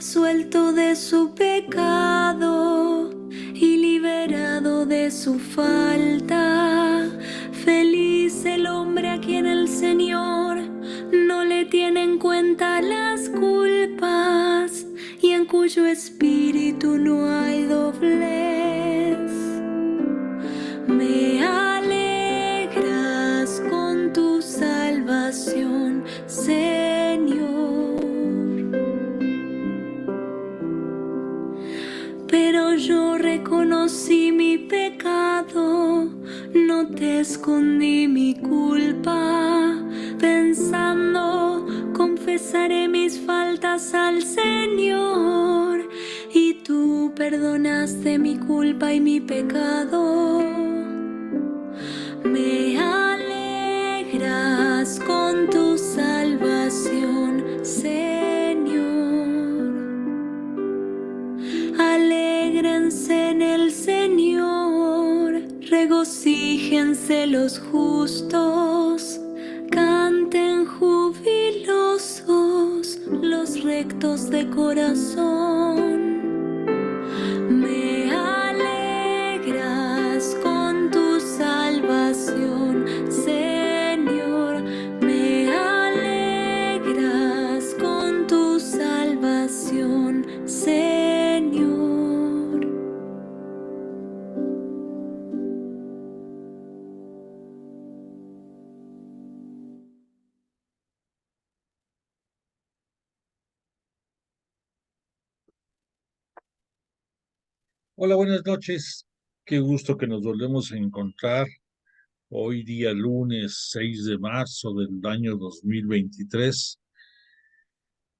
absuelto de su pecado y liberado de su falta. Feliz el hombre a quien el Señor no le tiene en cuenta las culpas y en cuyo espíritu no hay doblez. Me alegras con tu salvación, Señor. Pero yo reconocí mi pecado, no te escondí mi culpa. Pensando, confesaré mis faltas al Señor, y tú perdonaste mi culpa y mi pecado. Me alegras con tu salvación, Señor. Alégrense en el Señor, regocíjense los justos, canten jubilosos los rectos de corazón. Me alegras con tu salvación, Señor. Me alegras con tu salvación, Señor. Hola, buenas noches. Qué gusto que nos volvemos a encontrar hoy día lunes 6 de marzo del año 2023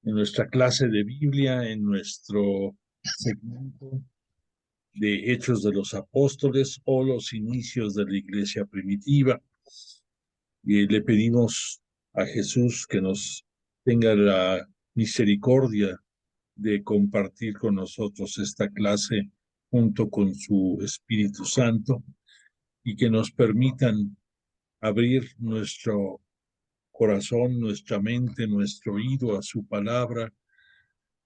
en nuestra clase de Biblia, en nuestro segmento de Hechos de los Apóstoles o los inicios de la iglesia primitiva. Y le pedimos a Jesús que nos tenga la misericordia de compartir con nosotros esta clase junto con su Espíritu Santo y que nos permitan abrir nuestro corazón, nuestra mente, nuestro oído a su palabra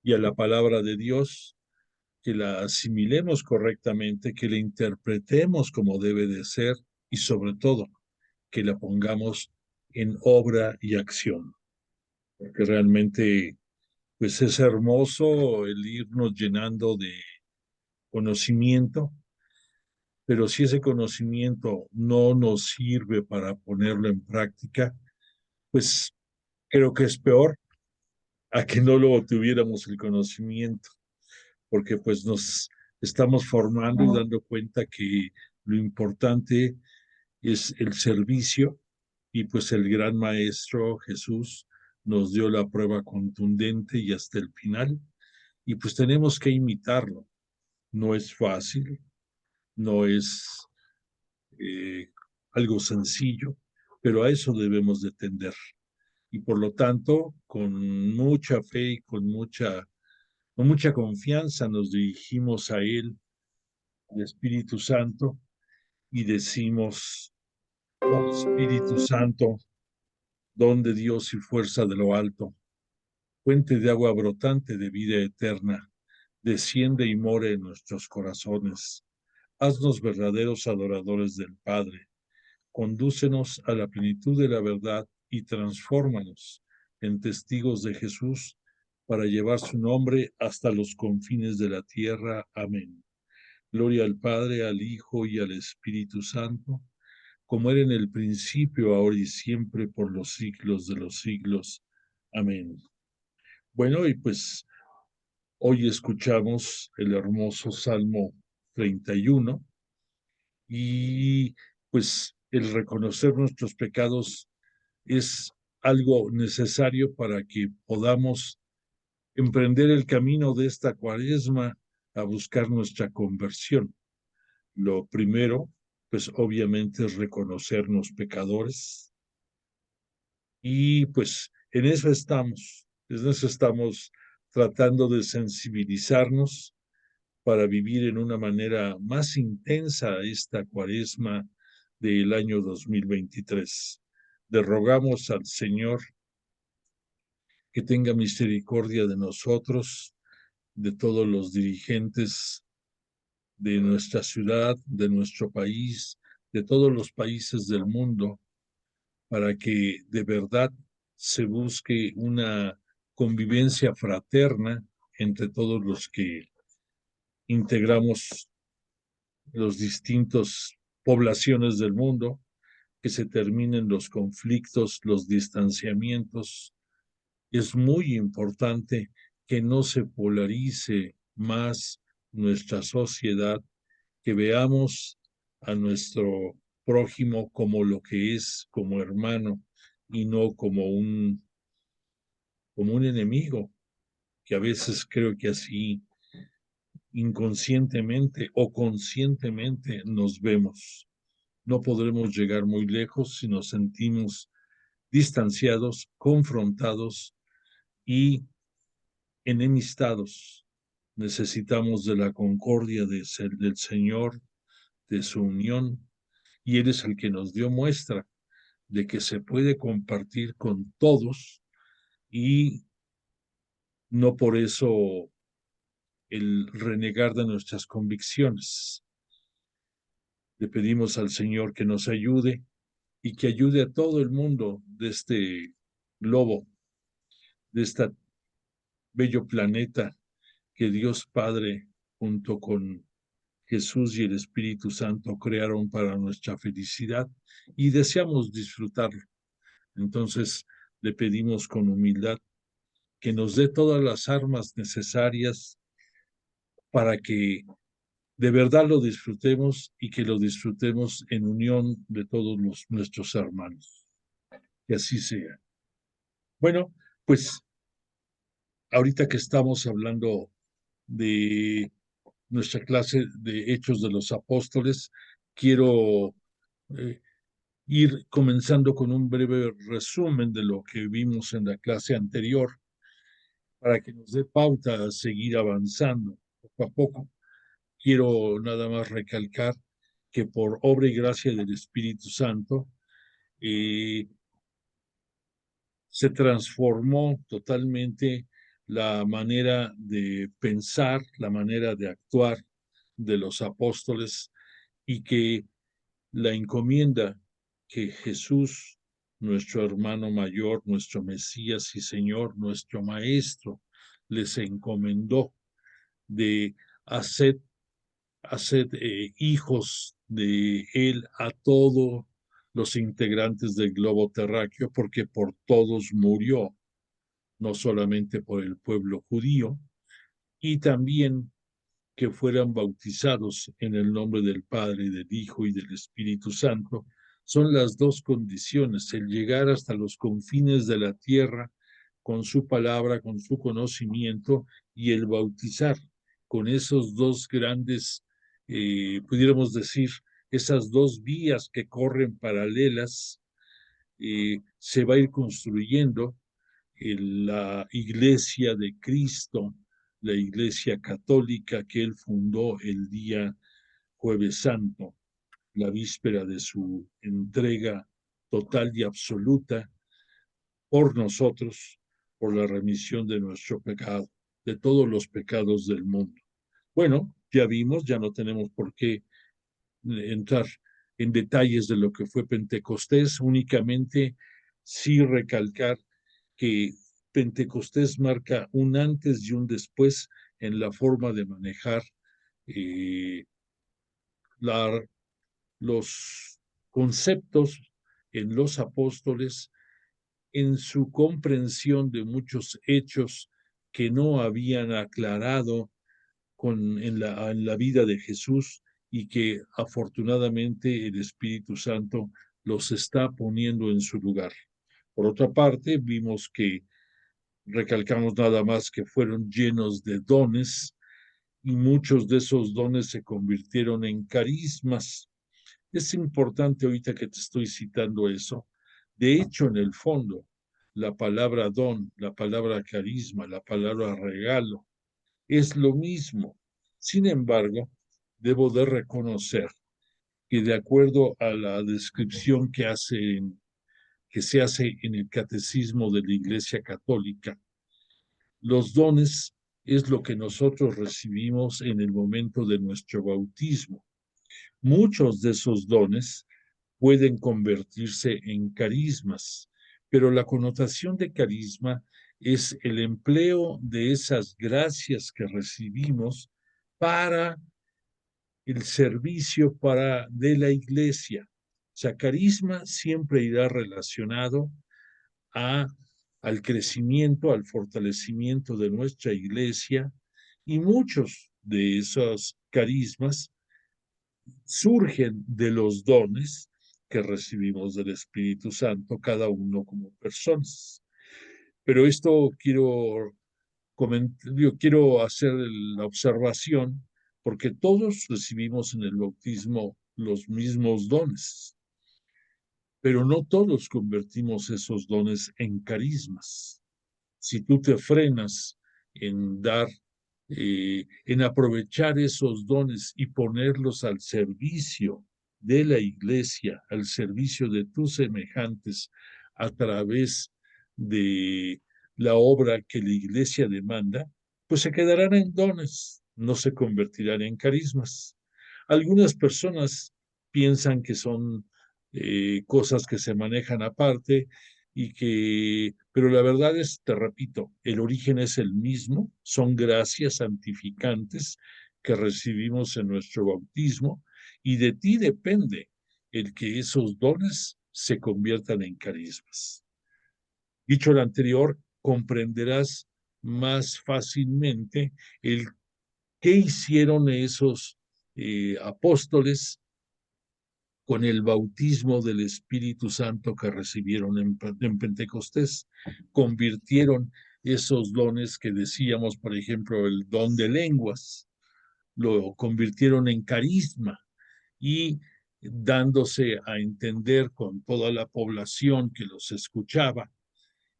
y a la palabra de Dios, que la asimilemos correctamente, que la interpretemos como debe de ser y sobre todo que la pongamos en obra y acción. Porque realmente pues es hermoso el irnos llenando de conocimiento, pero si ese conocimiento no nos sirve para ponerlo en práctica, pues creo que es peor a que no lo tuviéramos el conocimiento, porque pues nos estamos formando y dando cuenta que lo importante es el servicio y pues el gran maestro Jesús nos dio la prueba contundente y hasta el final y pues tenemos que imitarlo. No es fácil, no es eh, algo sencillo, pero a eso debemos de tender. Y por lo tanto, con mucha fe y con mucha confianza nos dirigimos a Él, al Espíritu Santo, y decimos, oh Espíritu Santo, don de Dios y fuerza de lo alto, fuente de agua brotante de vida eterna, desciende y more en nuestros corazones. Haznos verdaderos adoradores del Padre. Condúcenos a la plenitud de la verdad y transfórmanos en testigos de Jesús para llevar su nombre hasta los confines de la tierra. Amén. Gloria al Padre, al Hijo y al Espíritu Santo, como era en el principio, ahora y siempre, por los siglos de los siglos. Amén. Bueno, y pues hoy escuchamos el hermoso Salmo 31 y pues el reconocer nuestros pecados es algo necesario para que podamos emprender el camino de esta cuaresma a buscar nuestra conversión. Lo primero, pues obviamente es reconocernos pecadores y pues en eso estamos tratando de sensibilizarnos para vivir en una manera más intensa esta cuaresma del año 2023. Le rogamos al Señor que tenga misericordia de nosotros de todos los dirigentes de nuestra ciudad, de nuestro país, de todos los países del mundo, para que de verdad se busque una convivencia fraterna entre todos los que integramos los distintos poblaciones del mundo, que se terminen los conflictos, los distanciamientos. Es muy importante que no se polarice más nuestra sociedad, que veamos a nuestro prójimo como lo que es, como hermano, y no como un enemigo, que a veces creo que así inconscientemente o conscientemente nos vemos. No podremos llegar muy lejos si nos sentimos distanciados, confrontados y enemistados. Necesitamos de la concordia del Señor, de su unión, y Él es el que nos dio muestra de que se puede compartir con todos y no por eso el renegar de nuestras convicciones. Le pedimos al Señor que nos ayude y que ayude a todo el mundo de este globo, de este bello planeta que Dios Padre, junto con Jesús y el Espíritu Santo, crearon para nuestra felicidad y deseamos disfrutarlo. Entonces, le pedimos con humildad que nos dé todas las armas necesarias para que de verdad lo disfrutemos y que lo disfrutemos en unión de todos nuestros hermanos. Que así sea. Bueno, pues ahorita que estamos hablando de nuestra clase de Hechos de los Apóstoles, quiero eh, ir comenzando con un breve resumen de lo que vimos en la clase anterior para que nos dé pauta a seguir avanzando poco a poco. Quiero nada más recalcar que por obra y gracia del Espíritu Santo eh, se transformó totalmente la manera de pensar, la manera de actuar de los apóstoles y que la encomienda que Jesús, nuestro hermano mayor, nuestro Mesías y Señor, nuestro Maestro, les encomendó de hacer, hijos de Él a todos los integrantes del globo terráqueo, porque por todos murió, no solamente por el pueblo judío, y también que fueran bautizados en el nombre del Padre, del Hijo y del Espíritu Santo, son las dos condiciones, el llegar hasta los confines de la tierra con su palabra, con su conocimiento, y el bautizar con esos dos grandes, pudiéramos decir, esas dos vías que corren paralelas, se va a ir construyendo la iglesia de Cristo, la iglesia católica que él fundó el día Jueves Santo, la víspera de su entrega total y absoluta por nosotros, por la remisión de nuestro pecado, de todos los pecados del mundo. Bueno, ya vimos, ya no tenemos por qué entrar en detalles de lo que fue Pentecostés, únicamente sí recalcar que Pentecostés marca un antes y un después en la forma de manejar eh, la, los conceptos en los apóstoles, en su comprensión de muchos hechos que no habían aclarado en la vida de Jesús y que afortunadamente el Espíritu Santo los está poniendo en su lugar. Por otra parte, vimos que recalcamos nada más que fueron llenos de dones y muchos de esos dones se convirtieron en carismas. Es importante ahorita que te estoy citando eso. De hecho, en el fondo, la palabra don, la palabra carisma, la palabra regalo, es lo mismo. Sin embargo, debo de reconocer que de acuerdo a la descripción que se hace en el catecismo de la Iglesia Católica, los dones es lo que nosotros recibimos en el momento de nuestro bautismo. Muchos de esos dones pueden convertirse en carismas, pero la connotación de carisma es el empleo de esas gracias que recibimos para el servicio de la iglesia. O sea, carisma siempre irá relacionado a, al crecimiento, al fortalecimiento de nuestra iglesia, y muchos de esos carismas surgen de los dones que recibimos del Espíritu Santo, cada uno como personas. Pero esto yo quiero hacer la observación porque todos recibimos en el bautismo los mismos dones, pero no todos convertimos esos dones en carismas. Si tú te frenas en en aprovechar esos dones y ponerlos al servicio de la iglesia, al servicio de tus semejantes, a través de la obra que la iglesia demanda, pues se quedarán en dones, no se convertirán en carismas. Algunas personas piensan que son cosas que se manejan aparte pero la verdad es, te repito, el origen es el mismo, son gracias santificantes que recibimos en nuestro bautismo, y de ti depende el que esos dones se conviertan en carismas. Dicho lo anterior, comprenderás más fácilmente el qué hicieron esos apóstoles con el bautismo del Espíritu Santo que recibieron en Pentecostés. Convirtieron esos dones que decíamos, por ejemplo, el don de lenguas, lo convirtieron en carisma, y dándose a entender con toda la población que los escuchaba,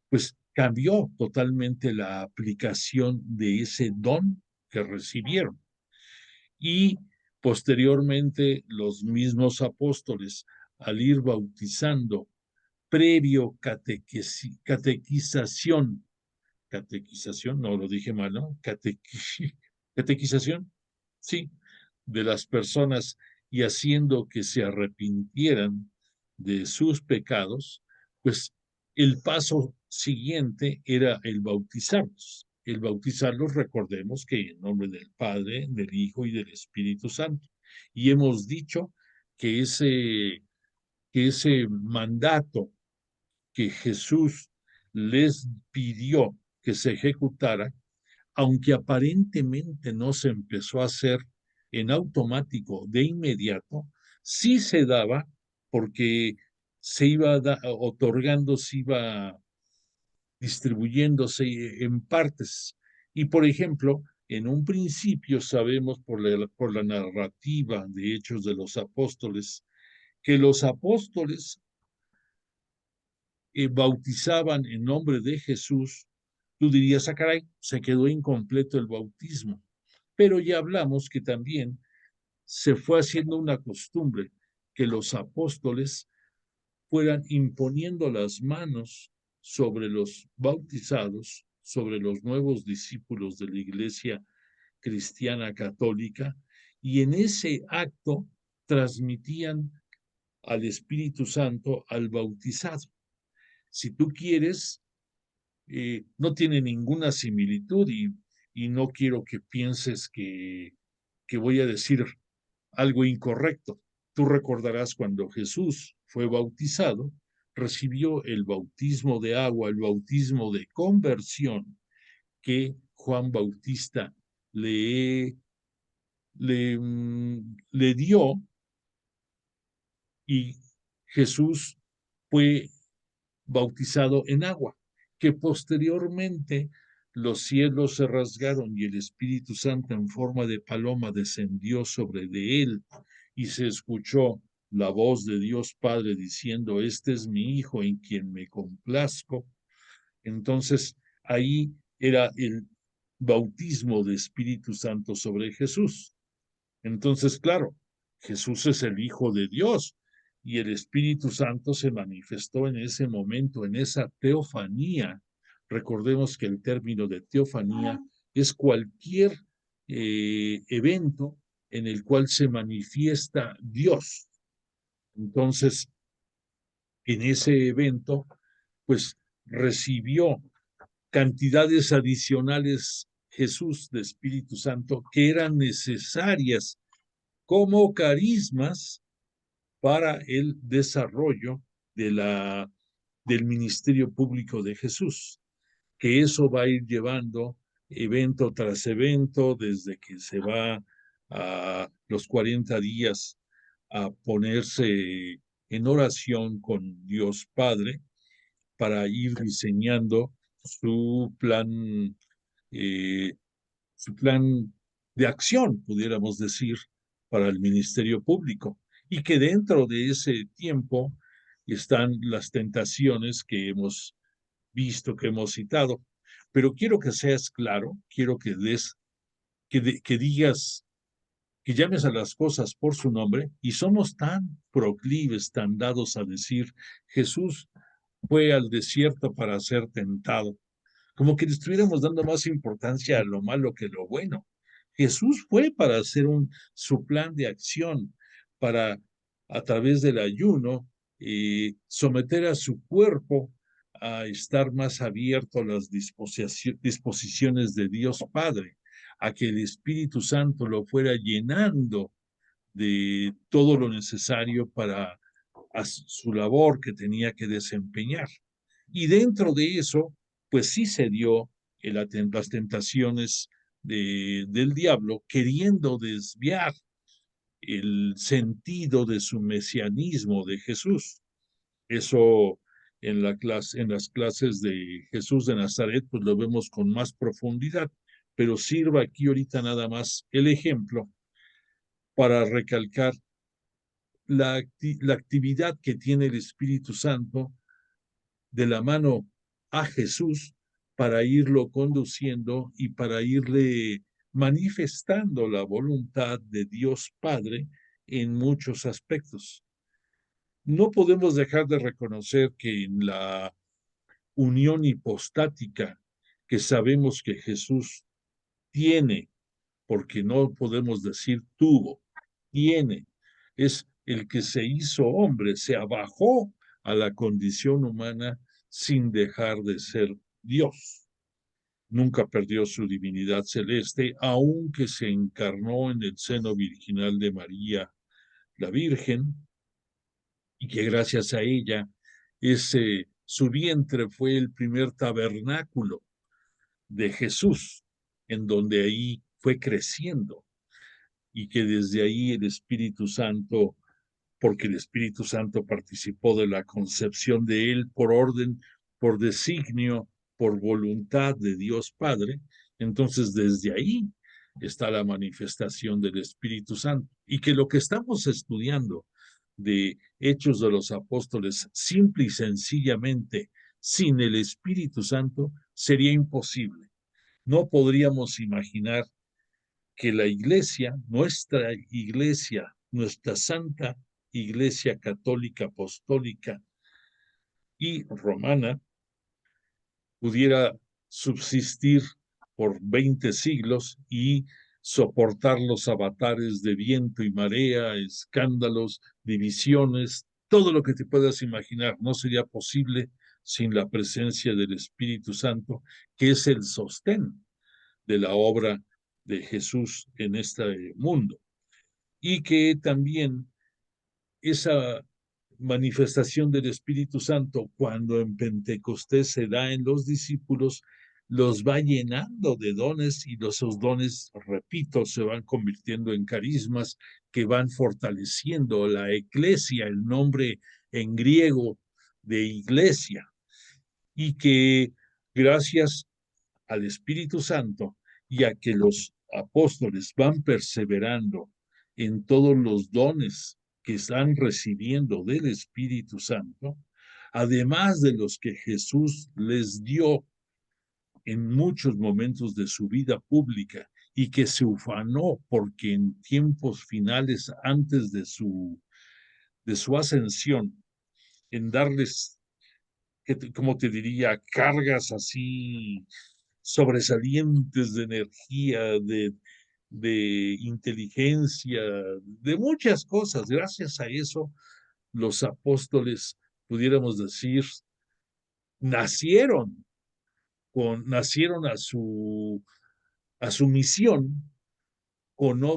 pues cambió totalmente la aplicación de ese don que recibieron. Y posteriormente los mismos apóstoles, al ir bautizando, previo catequización, no lo dije mal, ¿no? Catequización, sí, de las personas, y haciendo que se arrepintieran de sus pecados, pues el paso siguiente era el bautizarlos. El bautizarlos, recordemos que en nombre del Padre, del Hijo y del Espíritu Santo. Y hemos dicho que ese mandato que Jesús les pidió que se ejecutara, aunque aparentemente no se empezó a hacer en automático de inmediato, sí se daba porque se iba otorgando, se iba distribuyéndose en partes. Y por ejemplo, en un principio sabemos por la narrativa de Hechos de los Apóstoles, que los apóstoles bautizaban en nombre de Jesús. Tú dirías, ah, caray, se quedó incompleto el bautismo. Pero ya hablamos que también se fue haciendo una costumbre que los apóstoles fueran imponiendo las manos sobre los bautizados, sobre los nuevos discípulos de la Iglesia cristiana católica, y en ese acto transmitían al Espíritu Santo al bautizado. Si tú quieres, no tiene ninguna similitud, y no quiero que pienses que voy a decir algo incorrecto. Tú recordarás cuando Jesús fue bautizado, recibió el bautismo de agua, el bautismo de conversión que Juan Bautista le dio, y Jesús fue bautizado en agua, que posteriormente los cielos se rasgaron y el Espíritu Santo en forma de paloma descendió sobre de él, y se escuchó la voz de Dios Padre diciendo, este es mi Hijo en quien me complazco. Entonces ahí era el bautismo de Espíritu Santo sobre Jesús. Entonces, claro, Jesús es el Hijo de Dios, y el Espíritu Santo se manifestó en ese momento, en esa teofanía. Recordemos que el término de teofanía es cualquier evento en el cual se manifiesta Dios. Entonces, en ese evento, pues recibió cantidades adicionales Jesús de Espíritu Santo que eran necesarias como carismas para el desarrollo del ministerio público de Jesús, que eso va a ir llevando evento tras evento, desde que se va a los 40 días a ponerse en oración con Dios Padre para ir diseñando su plan, eh, su plan de acción, pudiéramos decir, para el ministerio público. Y que dentro de ese tiempo están las tentaciones que hemos visto, que hemos citado. Pero quiero que seas claro, quiero que que digas, que llames a las cosas por su nombre, y somos tan proclives, tan dados a decir, Jesús fue al desierto para ser tentado, como que le estuviéramos dando más importancia a lo malo que lo bueno. Jesús fue para hacer su plan de acción, para, a través del ayuno, someter a su cuerpo a estar más abierto a las disposiciones de Dios Padre, a que el Espíritu Santo lo fuera llenando de todo lo necesario para su labor que tenía que desempeñar. Y dentro de eso, pues sí se dio las tentaciones del diablo, queriendo desviar el sentido de su mesianismo de Jesús. Eso en las clases de Jesús de Nazaret, pues lo vemos con más profundidad, pero sirva aquí ahorita nada más el ejemplo para recalcar la actividad que tiene el Espíritu Santo de la mano a Jesús para irlo conduciendo y para irle manifestando la voluntad de Dios Padre en muchos aspectos. No podemos dejar de reconocer que en la unión hipostática que sabemos que Jesús tiene, porque no podemos decir tuvo, tiene, es el que se hizo hombre, se abajó a la condición humana sin dejar de ser Dios. Nunca perdió su divinidad celeste, aunque se encarnó en el seno virginal de María, la Virgen, y que gracias a ella, su vientre fue el primer tabernáculo de Jesús, en donde ahí fue creciendo, y que desde ahí el Espíritu Santo, porque el Espíritu Santo participó de la concepción de él por orden, por designio, por voluntad de Dios Padre, entonces desde ahí está la manifestación del Espíritu Santo. Y que lo que estamos estudiando de Hechos de los Apóstoles, simple y sencillamente, sin el Espíritu Santo, sería imposible. No podríamos imaginar que la iglesia, nuestra santa iglesia católica, apostólica y romana, pudiera subsistir por 20 siglos y soportar los avatares de viento y marea, escándalos, divisiones, todo lo que te puedas imaginar. No sería posible sin la presencia del Espíritu Santo, que es el sostén de la obra de Jesús en este mundo. Y que también esa manifestación del Espíritu Santo, cuando en Pentecostés se da en los discípulos, los va llenando de dones, y esos dones, repito, se van convirtiendo en carismas que van fortaleciendo la eclesia, el nombre en griego de iglesia, y que gracias al Espíritu Santo y a que los apóstoles van perseverando en todos los dones que están recibiendo del Espíritu Santo, además de los que Jesús les dio en muchos momentos de su vida pública, y que se ufanó porque en tiempos finales, antes de su ascensión, en darles, como te diría, cargas así sobresalientes de energía, de inteligencia, de muchas cosas. Gracias a eso, los apóstoles, pudiéramos decir, nacieron, nacieron a su misión con con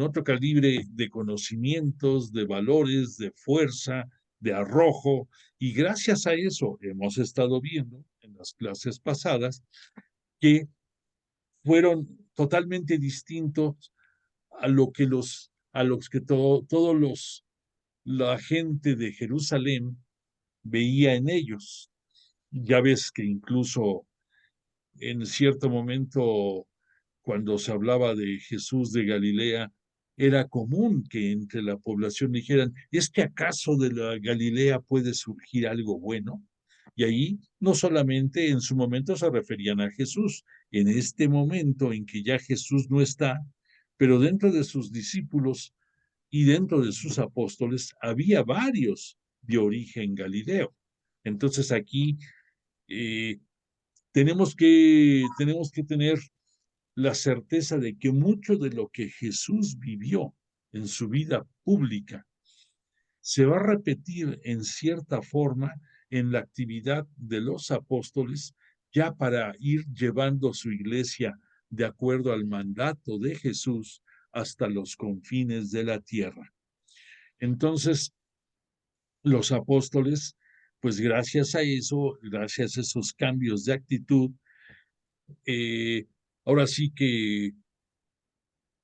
otro calibre de conocimientos, de valores, de fuerza, de arrojo, y gracias a eso hemos estado viendo en las clases pasadas que fueron totalmente distintos a los que todos la gente de Jerusalén veía en ellos. Ya ves que incluso en cierto momento, cuando se hablaba de Jesús de Galilea, era común que entre la población dijeran, ¿es que acaso de la Galilea puede surgir algo bueno? Y ahí no solamente en su momento se referían a Jesús, en este momento en que ya Jesús no está, pero dentro de sus discípulos y dentro de sus apóstoles había varios de origen galileo. Entonces aquí eh, tenemos que tener la certeza de que mucho de lo que Jesús vivió en su vida pública se va a repetir en cierta forma en la actividad de los apóstoles, ya para ir llevando su iglesia de acuerdo al mandato de Jesús hasta los confines de la tierra. Entonces, los apóstoles, pues gracias a eso, gracias a esos cambios de actitud, eh, ahora sí que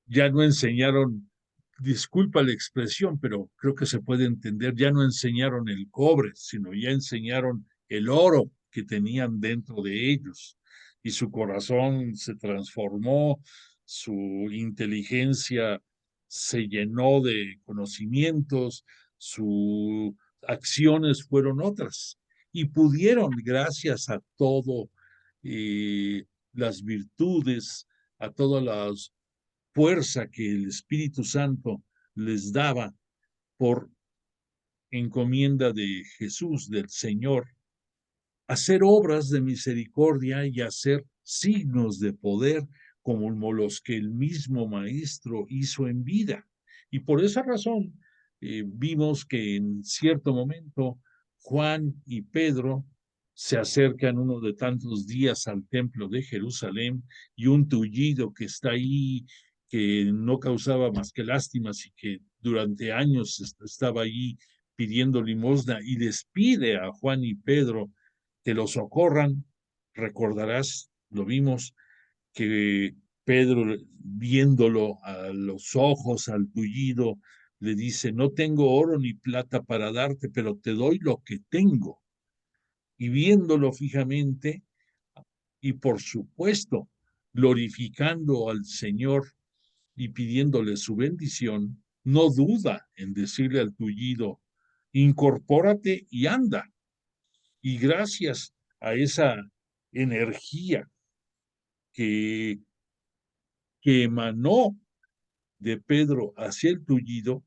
ya no enseñaron, disculpa la expresión, pero creo que se puede entender, ya no enseñaron el cobre, sino ya enseñaron el oro que tenían dentro de ellos. Y su corazón se transformó, su inteligencia se llenó de conocimientos, sus acciones fueron otras. Y pudieron, gracias a todo, las virtudes, a todas las fuerza que el Espíritu Santo les daba por encomienda de Jesús, del Señor, hacer obras de misericordia y hacer signos de poder como los que el mismo Maestro hizo en vida. Y por esa razón vimos que en cierto momento Juan y Pedro se acercan uno de tantos días al templo de Jerusalén y un tullido que está ahí, que no causaba más que lástimas y que durante años estaba ahí pidiendo limosna y les pide a Juan y Pedro que lo socorran. Recordarás, lo vimos, que Pedro, viéndolo a los ojos, al tullido, le dice, no tengo oro ni plata para darte, pero te doy lo que tengo. Y viéndolo fijamente, y por supuesto, glorificando al Señor y pidiéndole su bendición, no duda en decirle al tullido, incorpórate y anda. Y gracias a esa energía que, que emanó de Pedro hacia el tullido,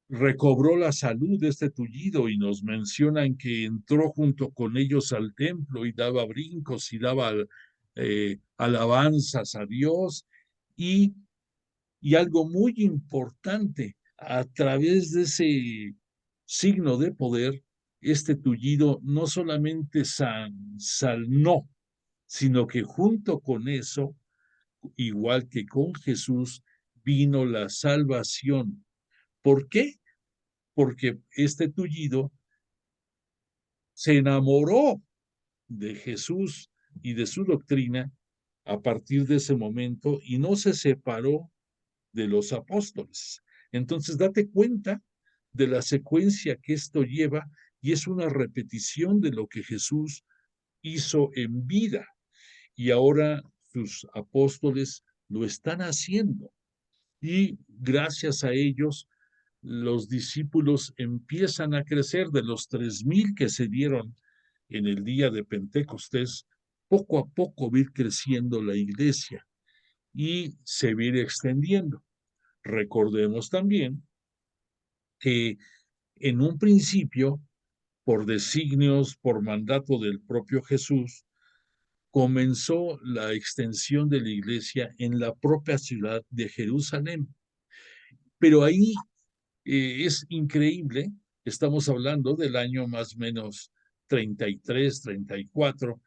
recobró la salud de este tullido y nos mencionan que entró junto con ellos al templo y daba brincos y daba alabanzas a Dios y, y algo muy importante, a través de ese signo de poder, este tullido no solamente sanó, sino que junto con eso, igual que con Jesús, vino la salvación. ¿Por qué? Porque este tullido se enamoró de Jesús y de su doctrina a partir de ese momento y no se separó de los apóstoles. Entonces, date cuenta de la secuencia que esto lleva y es una repetición de lo que Jesús hizo en vida y ahora sus apóstoles lo están haciendo. Y gracias a ellos, los discípulos empiezan a crecer de los 3,000 que se dieron en el día de Pentecostés, poco a poco va a ir creciendo la iglesia y se va a ir extendiendo. Recordemos también que en un principio por designios, por mandato del propio Jesús, comenzó la extensión de la iglesia en la propia ciudad de Jerusalén. Pero ahí es increíble, estamos hablando del año más o menos 33, 34,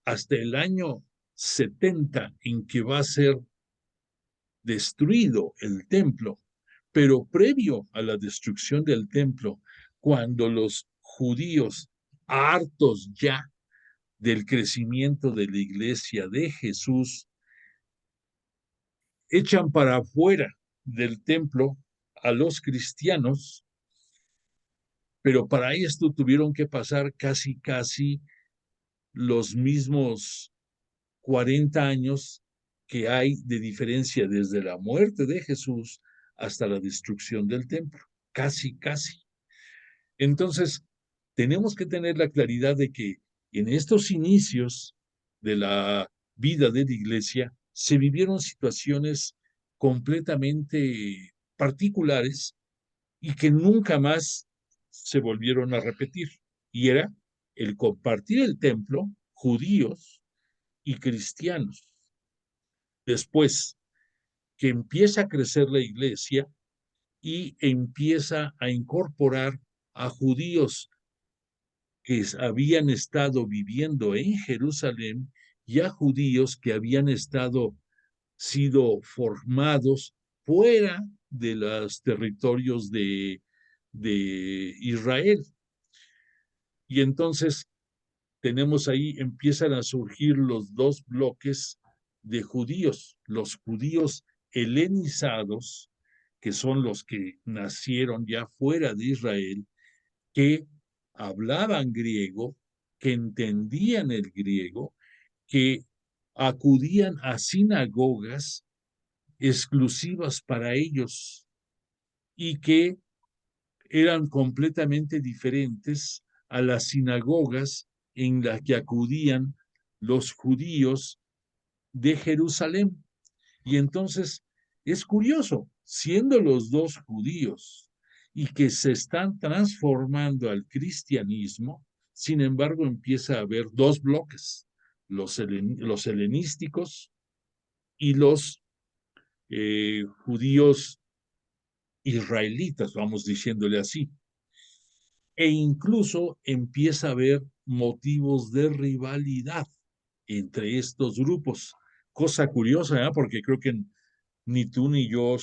hasta el año 70 en que va a ser destruido el templo, pero previo a la destrucción del templo, cuando los judíos, hartos ya del crecimiento de la iglesia de Jesús, echan para afuera del templo a los cristianos, pero para esto tuvieron que pasar casi los mismos 40 años que hay de diferencia desde la muerte de Jesús hasta la destrucción del templo. Casi. Entonces, tenemos que tener la claridad de que en estos inicios de la vida de la iglesia se vivieron situaciones completamente particulares y que nunca más se volvieron a repetir. Y era el compartir el templo, judíos y cristianos. Después que empieza a crecer la iglesia y empieza a incorporar a judíos que habían estado viviendo en Jerusalén y a judíos que habían sido formados fuera de los territorios de Israel. Y entonces tenemos ahí, empiezan a surgir los dos bloques de judíos, los judíos helenizados, que son los que nacieron ya fuera de Israel, que hablaban griego, que entendían el griego, que acudían a sinagogas exclusivas para ellos y que eran completamente diferentes a las sinagogas en las que acudían los judíos de Jerusalén. Y entonces es curioso, siendo los dos judíos y que se están transformando al cristianismo, sin embargo empieza a haber dos bloques, los helenísticos y los judíos israelitas, vamos diciéndole así. E incluso empieza a haber motivos de rivalidad entre estos grupos. Cosa curiosa, ¿eh? Porque creo que ni tú ni yo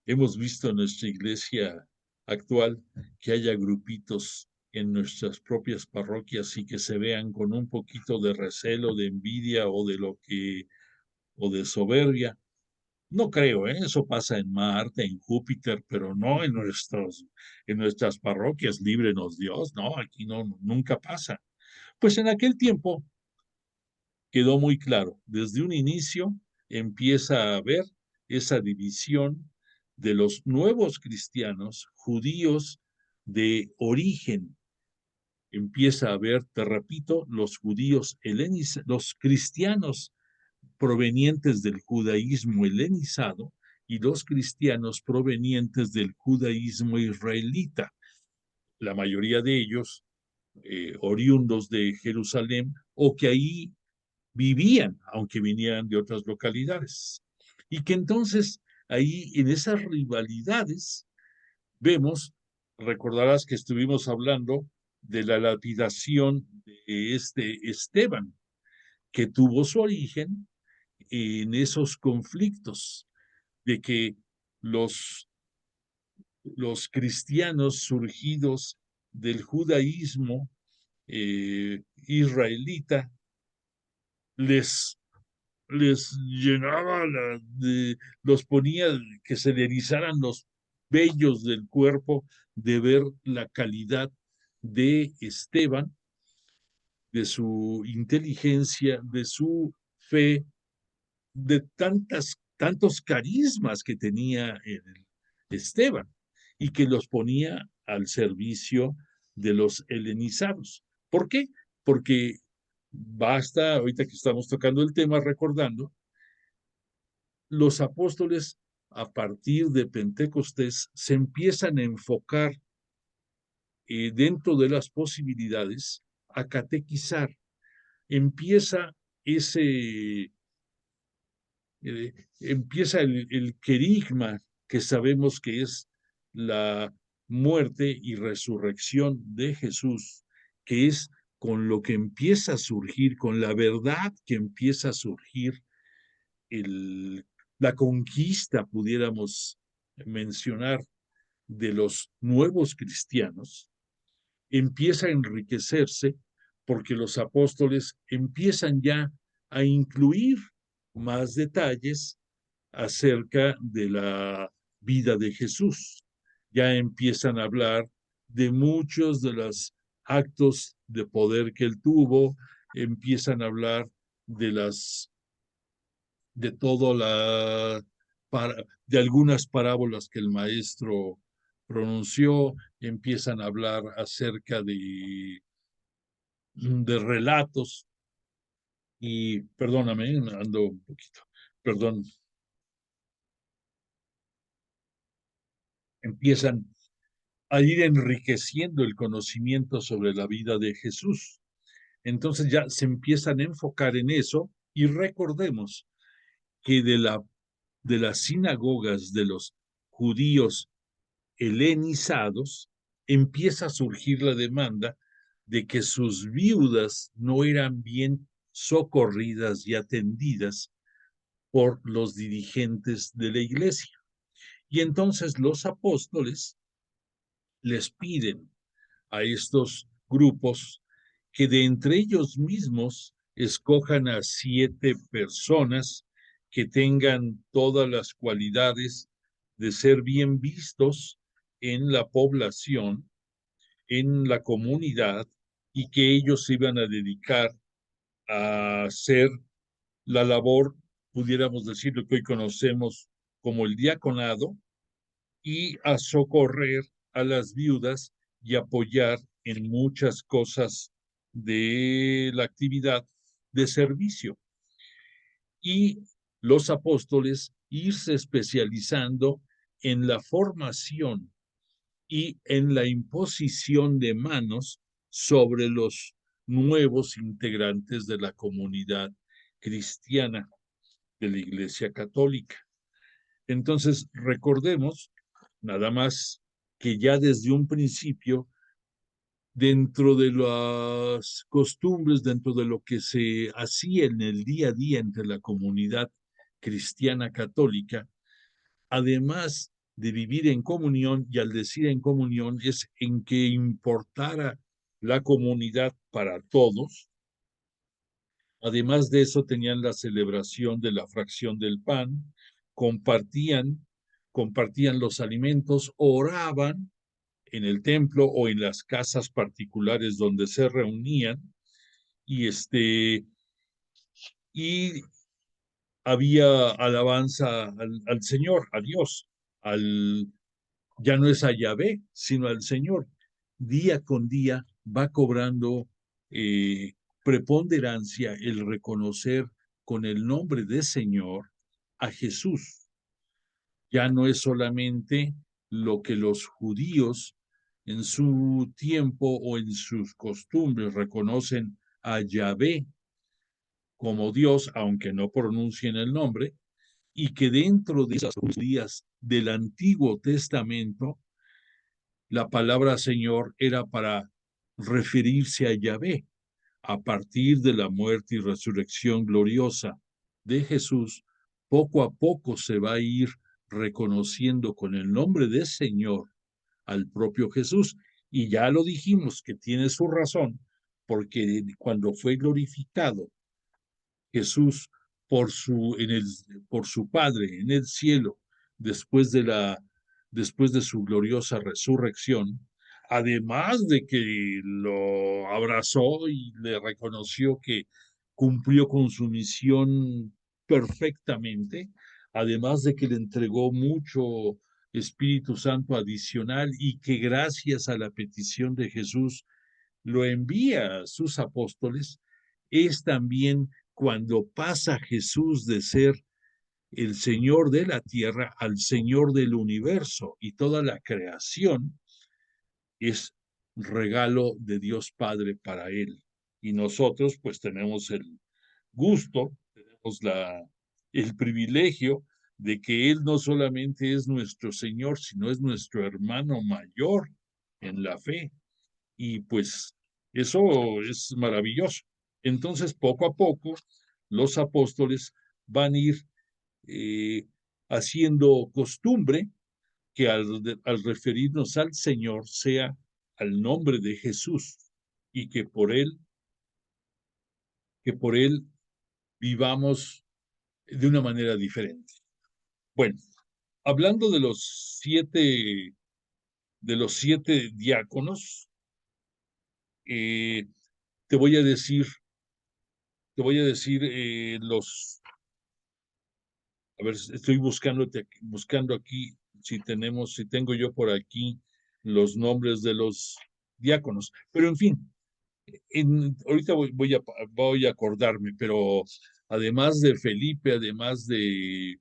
hemos visto en nuestra iglesia actual que haya grupitos en nuestras propias parroquias y que se vean con un poquito de recelo, de envidia o de soberbia. No creo, ¿eh? Eso pasa en Marte, en Júpiter, pero no en nuestras parroquias, líbrenos Dios, no, aquí no, nunca pasa. Pues en aquel tiempo quedó muy claro, desde un inicio empieza a haber esa división de los nuevos cristianos, judíos de origen. Empieza a haber, te repito, los judíos los cristianos provenientes del judaísmo helenizado y los cristianos provenientes del judaísmo israelita, la mayoría de ellos oriundos de Jerusalén o que ahí vivían, aunque vinieran de otras localidades. Y que entonces ahí en esas rivalidades vemos, recordarás que estuvimos hablando de la lapidación de este Esteban, que tuvo su origen en esos conflictos de que los cristianos surgidos del judaísmo israelita les, les llenaba, los ponía que se le erizaran los vellos del cuerpo de ver la calidad de Esteban, de su inteligencia, de su fe, de tantos carismas que tenía Esteban y que los ponía al servicio de los helenizados. ¿Por qué? Porque basta, ahorita que estamos tocando el tema, recordando, los apóstoles a partir de Pentecostés se empiezan a enfocar dentro de las posibilidades, a catequizar. Empieza ese, empieza el querigma que sabemos que es la muerte y resurrección de Jesús, que es con lo que empieza a surgir, con la verdad que empieza a surgir la conquista, pudiéramos mencionar, de los nuevos cristianos, empieza a enriquecerse porque los apóstoles empiezan ya a incluir más detalles acerca de la vida de Jesús. Ya empiezan a hablar de muchos de los actos de poder que él tuvo, empiezan a hablar de las de todo la de algunas parábolas que el maestro pronunció, empiezan a hablar acerca de relatos y perdóname, ando un poquito, perdón, empiezan a ir enriqueciendo el conocimiento sobre la vida de Jesús. Entonces ya se empiezan a enfocar en eso y recordemos que de las sinagogas de los judíos helenizados empieza a surgir la demanda de que sus viudas no eran bien socorridas y atendidas por los dirigentes de la iglesia. Y entonces los apóstoles les piden a estos grupos que de entre ellos mismos escojan a 7 personas que tengan todas las cualidades de ser bien vistos en la población, en la comunidad, y que ellos se iban a dedicar a hacer la labor, pudiéramos decir, lo que hoy conocemos como el diaconado, y a socorrer a las viudas y apoyar en muchas cosas de la actividad de servicio. Y los apóstoles irse especializando en la formación y en la imposición de manos sobre los nuevos integrantes de la comunidad cristiana de la Iglesia Católica. Entonces, recordemos nada más que ya desde un principio, dentro de las costumbres, dentro de lo que se hacía en el día a día entre la comunidad cristiana católica, además de vivir en comunión, y al decir en comunión es en que importara la comunidad para todos. Además de eso tenían la celebración de la fracción del pan, compartían, compartían los alimentos, oraban en el templo o en las casas particulares donde se reunían, y y había alabanza al Señor, a Dios, ya no es a Yahvé, sino al Señor. Día con día va cobrando preponderancia el reconocer con el nombre de Señor a Jesús. Ya no es solamente lo que los judíos en su tiempo o en sus costumbres reconocen a Yahvé como Dios, aunque no pronuncien el nombre, y que dentro de esas días del Antiguo Testamento, la palabra Señor era para referirse a Yahvé. A partir de la muerte y resurrección gloriosa de Jesús, poco a poco se va a ir reconociendo con el nombre de Señor al propio Jesús. Y ya lo dijimos que tiene su razón, porque cuando fue glorificado Jesús por su Padre en el cielo, después después de su gloriosa resurrección, además de que lo abrazó y le reconoció que cumplió con su misión perfectamente, además de que le entregó mucho Espíritu Santo adicional y que gracias a la petición de Jesús lo envía a sus apóstoles, es también cuando pasa Jesús de ser el Señor de la tierra al Señor del universo, y toda la creación es regalo de Dios Padre para él. Y nosotros pues tenemos el gusto, tenemos el privilegio de que Él no solamente es nuestro Señor, sino es nuestro hermano mayor en la fe. Y pues eso es maravilloso. Entonces, poco a poco, los apóstoles van a ir eh, haciendo costumbre que al referirnos al Señor sea al nombre de Jesús y que por él vivamos de una manera diferente. Bueno, hablando de los siete diáconos, eh, te voy a decir, a ver, estoy buscando aquí si tengo yo por aquí los nombres de los diáconos, pero en fin, ahorita voy a acordarme, pero además de Felipe, además de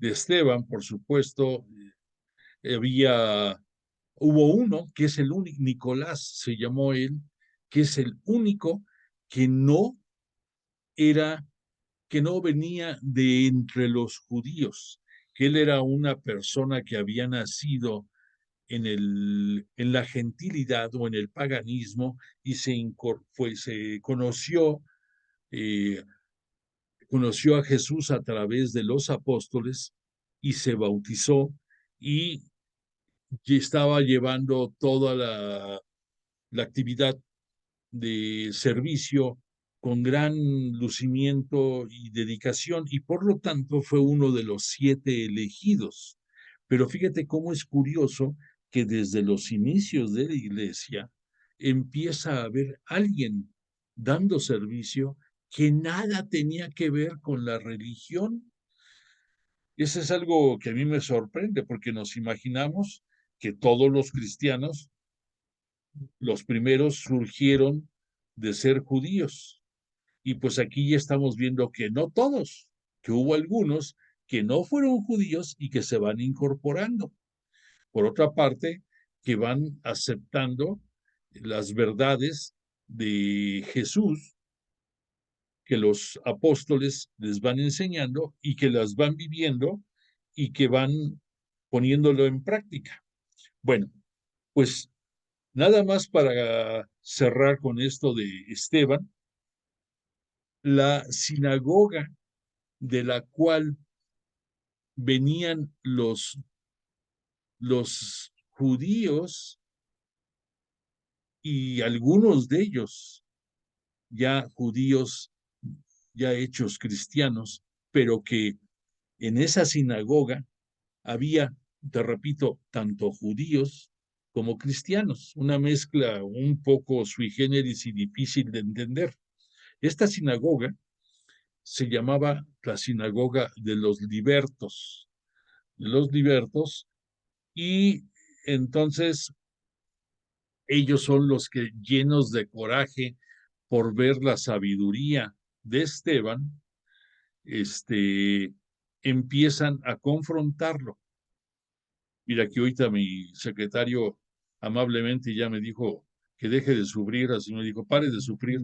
Esteban, por supuesto, hubo uno que es el único, Nicolás se llamó él, que es el único que no era, que no venía de entre los judíos, que él era una persona que había nacido en la gentilidad o en el paganismo y se eh, conoció a Jesús a través de los apóstoles y se bautizó y estaba llevando toda la actividad de servicio con gran lucimiento y dedicación y por lo tanto fue uno de los 7 elegidos. Pero fíjate cómo es curioso que desde los inicios de la iglesia empieza a haber alguien dando servicio que nada tenía que ver con la religión. Eso es algo que a mí me sorprende porque nos imaginamos que todos los cristianos, los primeros surgieron de ser judíos. Y pues aquí ya estamos viendo que no todos, que hubo algunos que no fueron judíos y que se van incorporando. Por otra parte, que van aceptando las verdades de Jesús que los apóstoles les van enseñando y que las van viviendo y que van poniéndolo en práctica. Bueno, pues nada más para cerrar con esto de Esteban, la sinagoga de la cual venían los judíos y algunos de ellos ya judíos, ya hechos cristianos, pero que en esa sinagoga había, te repito, tanto judíos como cristianos, una mezcla un poco sui generis y difícil de entender. Esta sinagoga se llamaba la sinagoga de los libertos, y entonces ellos son los que, llenos de coraje por ver la sabiduría de Esteban, empiezan a confrontarlo. Mira que ahorita mi secretario amablemente ya me dijo que deje de sufrir, así me dijo, pare de sufrir.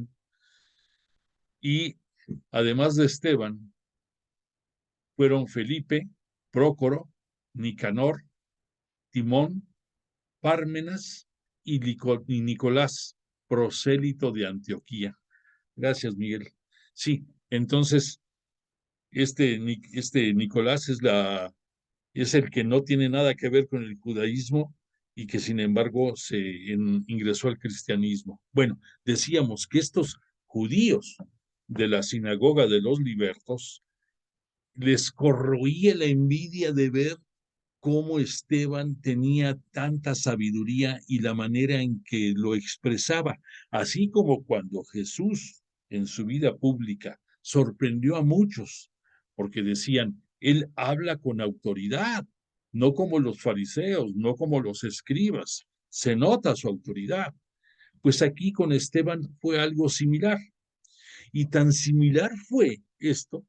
Y además de Esteban, fueron Felipe, Prócoro, Nicanor, Timón, Pármenas y Nicolás, prosélito de Antioquía. Gracias, Miguel. Sí, entonces este Nicolás es el que no tiene nada que ver con el judaísmo y que sin embargo ingresó al cristianismo. Bueno, decíamos que estos judíos de la sinagoga de los libertos les corroía la envidia de ver cómo Esteban tenía tanta sabiduría y la manera en que lo expresaba, así como cuando Jesús en su vida pública sorprendió a muchos, porque decían, él habla con autoridad, no como los fariseos, no como los escribas, se nota su autoridad. Pues aquí con Esteban fue algo similar, y tan similar fue esto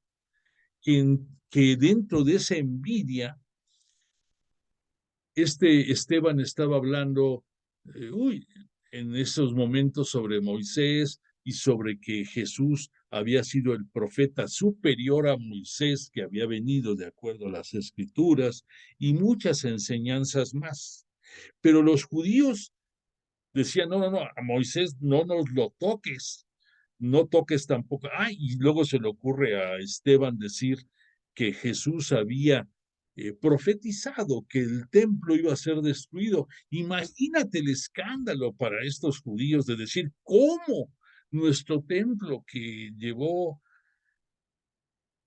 que dentro de esa envidia Esteban estaba hablando uy, en esos momentos sobre Moisés y sobre que Jesús había sido el profeta superior a Moisés que había venido de acuerdo a las escrituras y muchas enseñanzas más. Pero los judíos decían, no, no, no, a Moisés no nos lo toques, no toques tampoco. Ay, y luego se le ocurre a Esteban decir que Jesús había profetizado que el templo iba a ser destruido. Imagínate el escándalo para estos judíos de decir, ¿cómo nuestro templo que llevó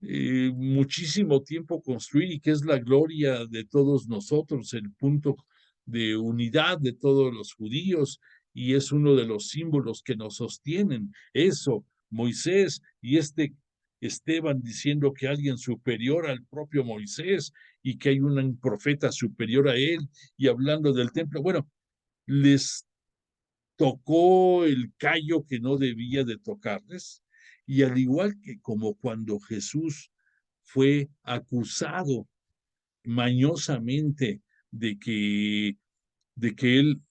muchísimo tiempo construir y que es la gloria de todos nosotros, el punto de unidad de todos los judíos y es uno de los símbolos que nos sostienen? Eso, Moisés y este Esteban diciendo que alguien superior al propio Moisés y que hay un profeta superior a él y hablando del templo. Bueno, les tocó el callo que no debía de tocarles, y al igual que como cuando Jesús fue acusado mañosamente de que él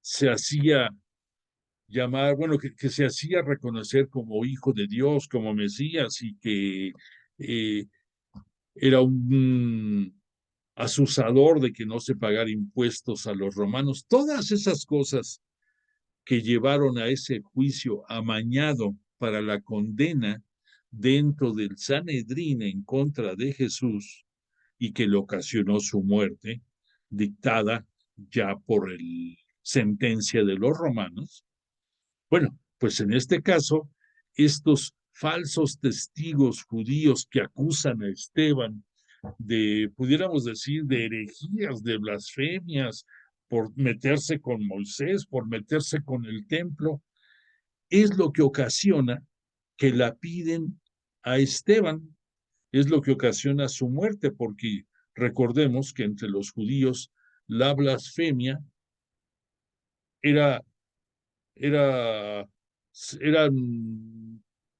se hacía llamar, bueno, que se hacía reconocer como hijo de Dios, como Mesías, y que eh, era un asusador de que no se pagara impuestos a los romanos. Todas esas cosas que llevaron a ese juicio amañado para la condena dentro del Sanedrín en contra de Jesús y que le ocasionó su muerte, dictada ya por el sentencia de los romanos. Bueno, pues en este caso, estos falsos testigos judíos que acusan a Esteban de, pudiéramos decir, de herejías, de blasfemias, por meterse con Moisés, por meterse con el templo, es lo que ocasiona que la piden a Esteban, es lo que ocasiona su muerte, porque recordemos que entre los judíos la blasfemia era, era, era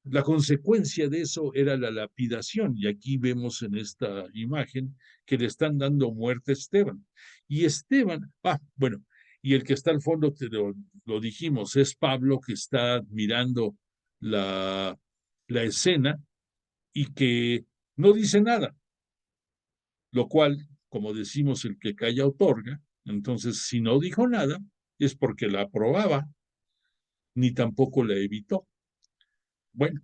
la consecuencia de eso era la lapidación, y aquí vemos en esta imagen que le están dando muerte a Esteban. Y Esteban, bueno, y el que está al fondo, lo dijimos, es Pablo que está admirando la escena y que no dice nada, lo cual, como decimos, el que calla otorga. Entonces, si no dijo nada, es porque la aprobaba, ni tampoco la evitó. Bueno,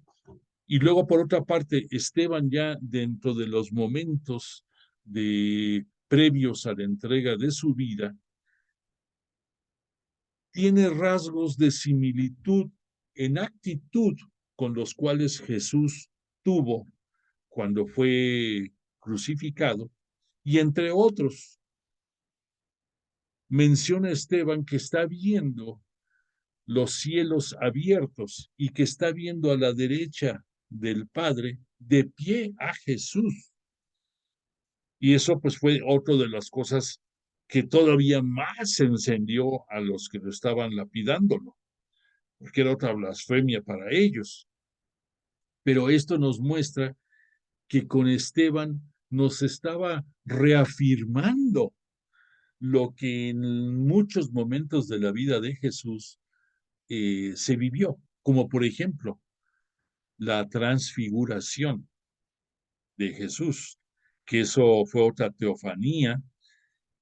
y luego por otra parte, Esteban ya dentro de los momentos previos a la entrega de su vida, tiene rasgos de similitud en actitud con los cuales Jesús tuvo cuando fue crucificado, y entre otros, menciona Esteban que está viendo los cielos abiertos y que está viendo a la derecha del Padre de pie a Jesús. Y eso pues fue otra de las cosas que todavía más encendió a los que lo estaban lapidándolo, porque era otra blasfemia para ellos. Pero esto nos muestra que con Esteban nos estaba reafirmando lo que en muchos momentos de la vida de Jesús se vivió, como por ejemplo la transfiguración de Jesús, que eso fue otra teofanía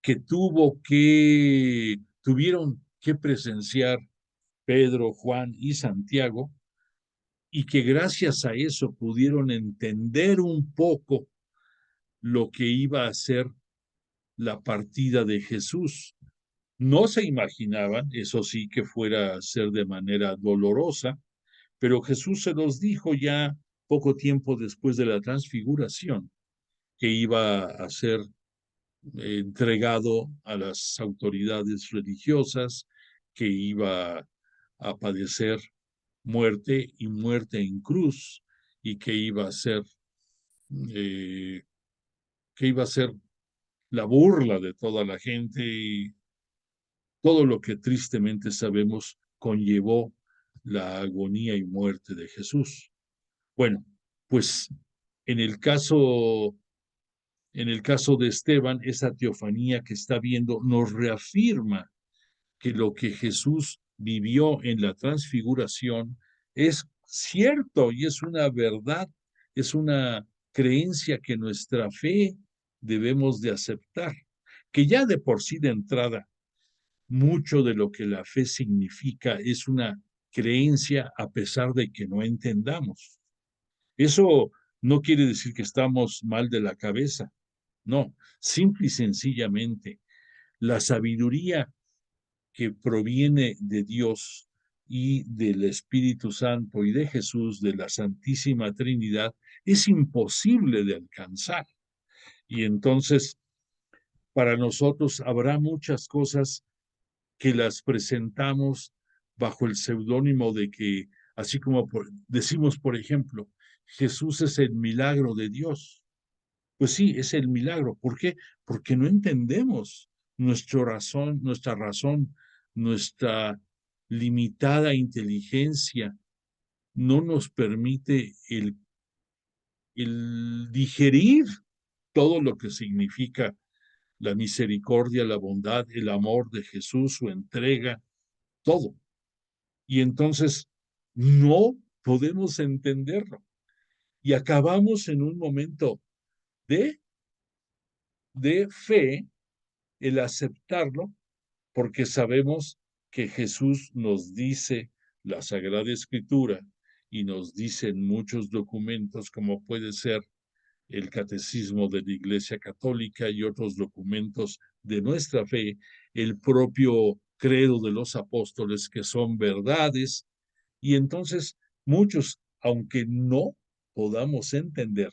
que tuvieron que presenciar Pedro, Juan y Santiago, y que gracias a eso pudieron entender un poco lo que iba a ser la partida de Jesús. No se imaginaban, eso sí, que fuera a ser de manera dolorosa, pero Jesús se los dijo ya poco tiempo después de la transfiguración, que iba a ser entregado a las autoridades religiosas, que iba a padecer muerte y muerte en cruz, y eh, que iba a ser la burla de toda la gente, y todo lo que tristemente sabemos conllevó la agonía y muerte de Jesús. Bueno, pues en el caso, en el caso de Esteban, esa teofanía que está viendo nos reafirma que lo que Jesús vivió en la transfiguración es cierto y es una verdad, es una creencia que nuestra fe debemos de aceptar, que ya de por sí de entrada, mucho de lo que la fe significa es una creencia a pesar de que no entendamos. Eso no quiere decir que estamos mal de la cabeza, no, simple y sencillamente la sabiduría que proviene de Dios y del Espíritu Santo y de Jesús, de la Santísima Trinidad, es imposible de alcanzar. Y entonces, para nosotros habrá muchas cosas que las presentamos bajo el seudónimo de que, así como decimos, por ejemplo, Jesús es el milagro de Dios. Pues sí, es el milagro. ¿Por qué? Porque no entendemos nuestra razón, nuestra limitada inteligencia no nos permite el digerir todo lo que significa la misericordia, la bondad, el amor de Jesús, su entrega, todo. Y entonces no podemos entenderlo. Y acabamos en un momento de, de fe, el aceptarlo, porque sabemos que Jesús nos dice la Sagrada Escritura y nos dicen muchos documentos, como puede ser el Catecismo de la Iglesia Católica y otros documentos de nuestra fe, el propio credo de los apóstoles, que son verdades, y entonces muchos, aunque no podamos entender,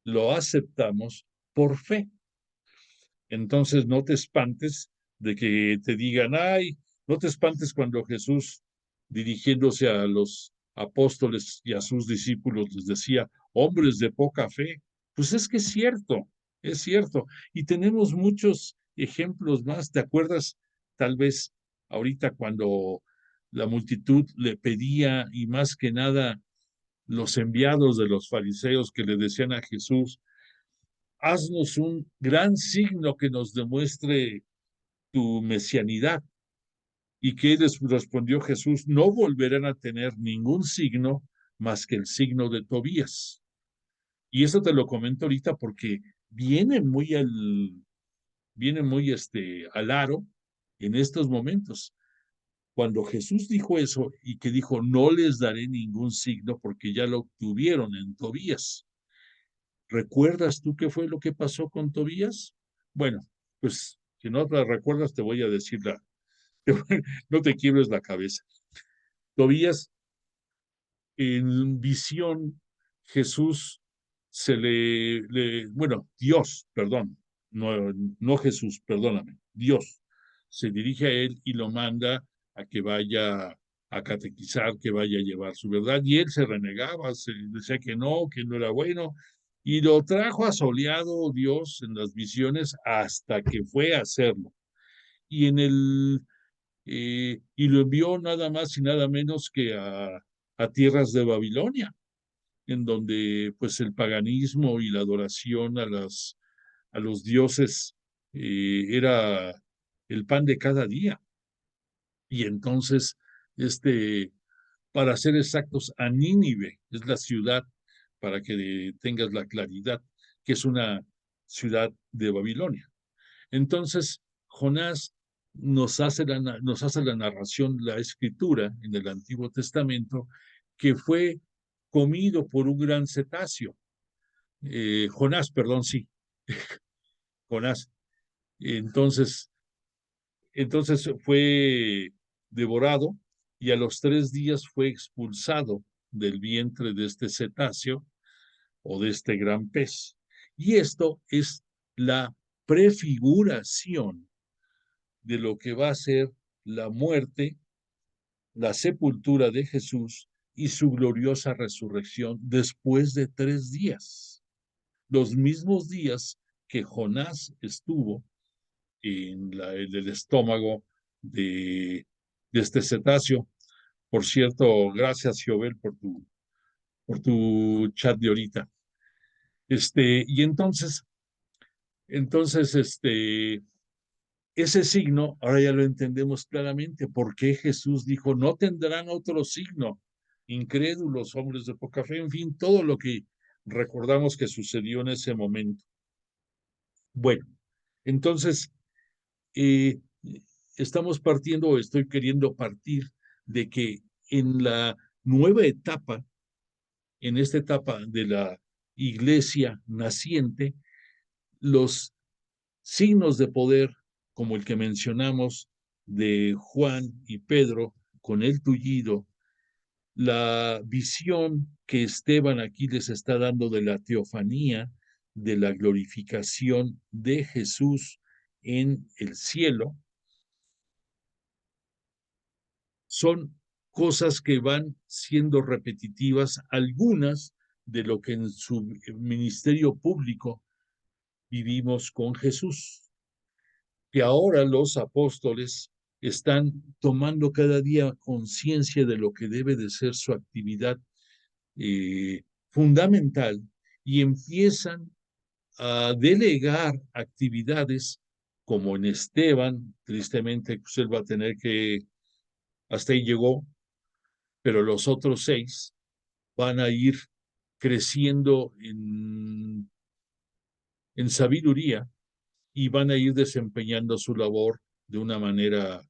lo aceptamos por fe. Entonces no te espantes de que te digan, ay, no te espantes cuando Jesús, dirigiéndose a los apóstoles y a sus discípulos, les decía, hombres de poca fe. Pues es que es cierto, es cierto. Y tenemos muchos ejemplos más. ¿Te acuerdas tal vez ahorita cuando la multitud le pedía, y más que nada los enviados de los fariseos que le decían a Jesús, haznos un gran signo que nos demuestre tu mesianidad? ¿Y qué les respondió Jesús? No volverán a tener ningún signo más que el signo de Tobías. Y eso te lo comento ahorita porque viene muy al, viene muy al aro en estos momentos. Cuando Jesús dijo eso y que dijo, no les daré ningún signo porque ya lo obtuvieron en Tobías. ¿Recuerdas tú qué fue lo que pasó con Tobías? Bueno, pues si no te recuerdas, te voy a decir no te quiebres la cabeza. Tobías, en visión, Jesús bueno, Dios, perdón, no Jesús, perdóname, Dios se dirige a él y lo manda a que vaya a catequizar, que vaya a llevar su verdad, y él se renegaba, se decía que no era bueno, y lo trajo asoleado Dios en las visiones hasta que fue a hacerlo. Y y lo envió nada más y nada menos que a tierras de Babilonia, en donde pues el paganismo y la adoración a los dioses era el pan de cada día. Y entonces, para ser exactos, a Nínive es la ciudad, para que tengas la claridad, que es una ciudad de Babilonia. Entonces, Jonás nos hace la narración, la escritura en el Antiguo Testamento, que fue comido por un gran cetáceo. Jonás, perdón, sí, Jonás. Entonces, entonces fue devorado y a los 3 días fue expulsado del vientre de este cetáceo o de este gran pez. Y esto es la prefiguración de lo que va a ser la muerte, la sepultura de Jesús y su gloriosa resurrección después de 3 días. Los mismos días que Jonás estuvo en el estómago de este cetáceo. Por cierto, gracias, Jovel, por tu chat de ahorita. Y entonces, ese signo, ahora ya lo entendemos claramente, porque Jesús dijo, no tendrán otro signo, incrédulos, hombres de poca fe, en fin, todo lo que recordamos que sucedió en ese momento. Bueno, entonces, eh, estamos partiendo, o estoy queriendo partir, de que en la nueva etapa, en esta etapa de la iglesia naciente, los signos de poder, como el que mencionamos de Juan y Pedro, con el tullido, la visión que Esteban aquí les está dando de la teofanía, de la glorificación de Jesús en el cielo, son cosas que van siendo repetitivas, algunas de lo que en su ministerio público vivimos con Jesús, que ahora los apóstoles están tomando cada día conciencia de lo que debe de ser su actividad fundamental y empiezan a delegar actividades como en Esteban, tristemente pues él va a tener que, hasta ahí llegó, pero los otros 6 van a ir creciendo en sabiduría y van a ir desempeñando su labor de una manera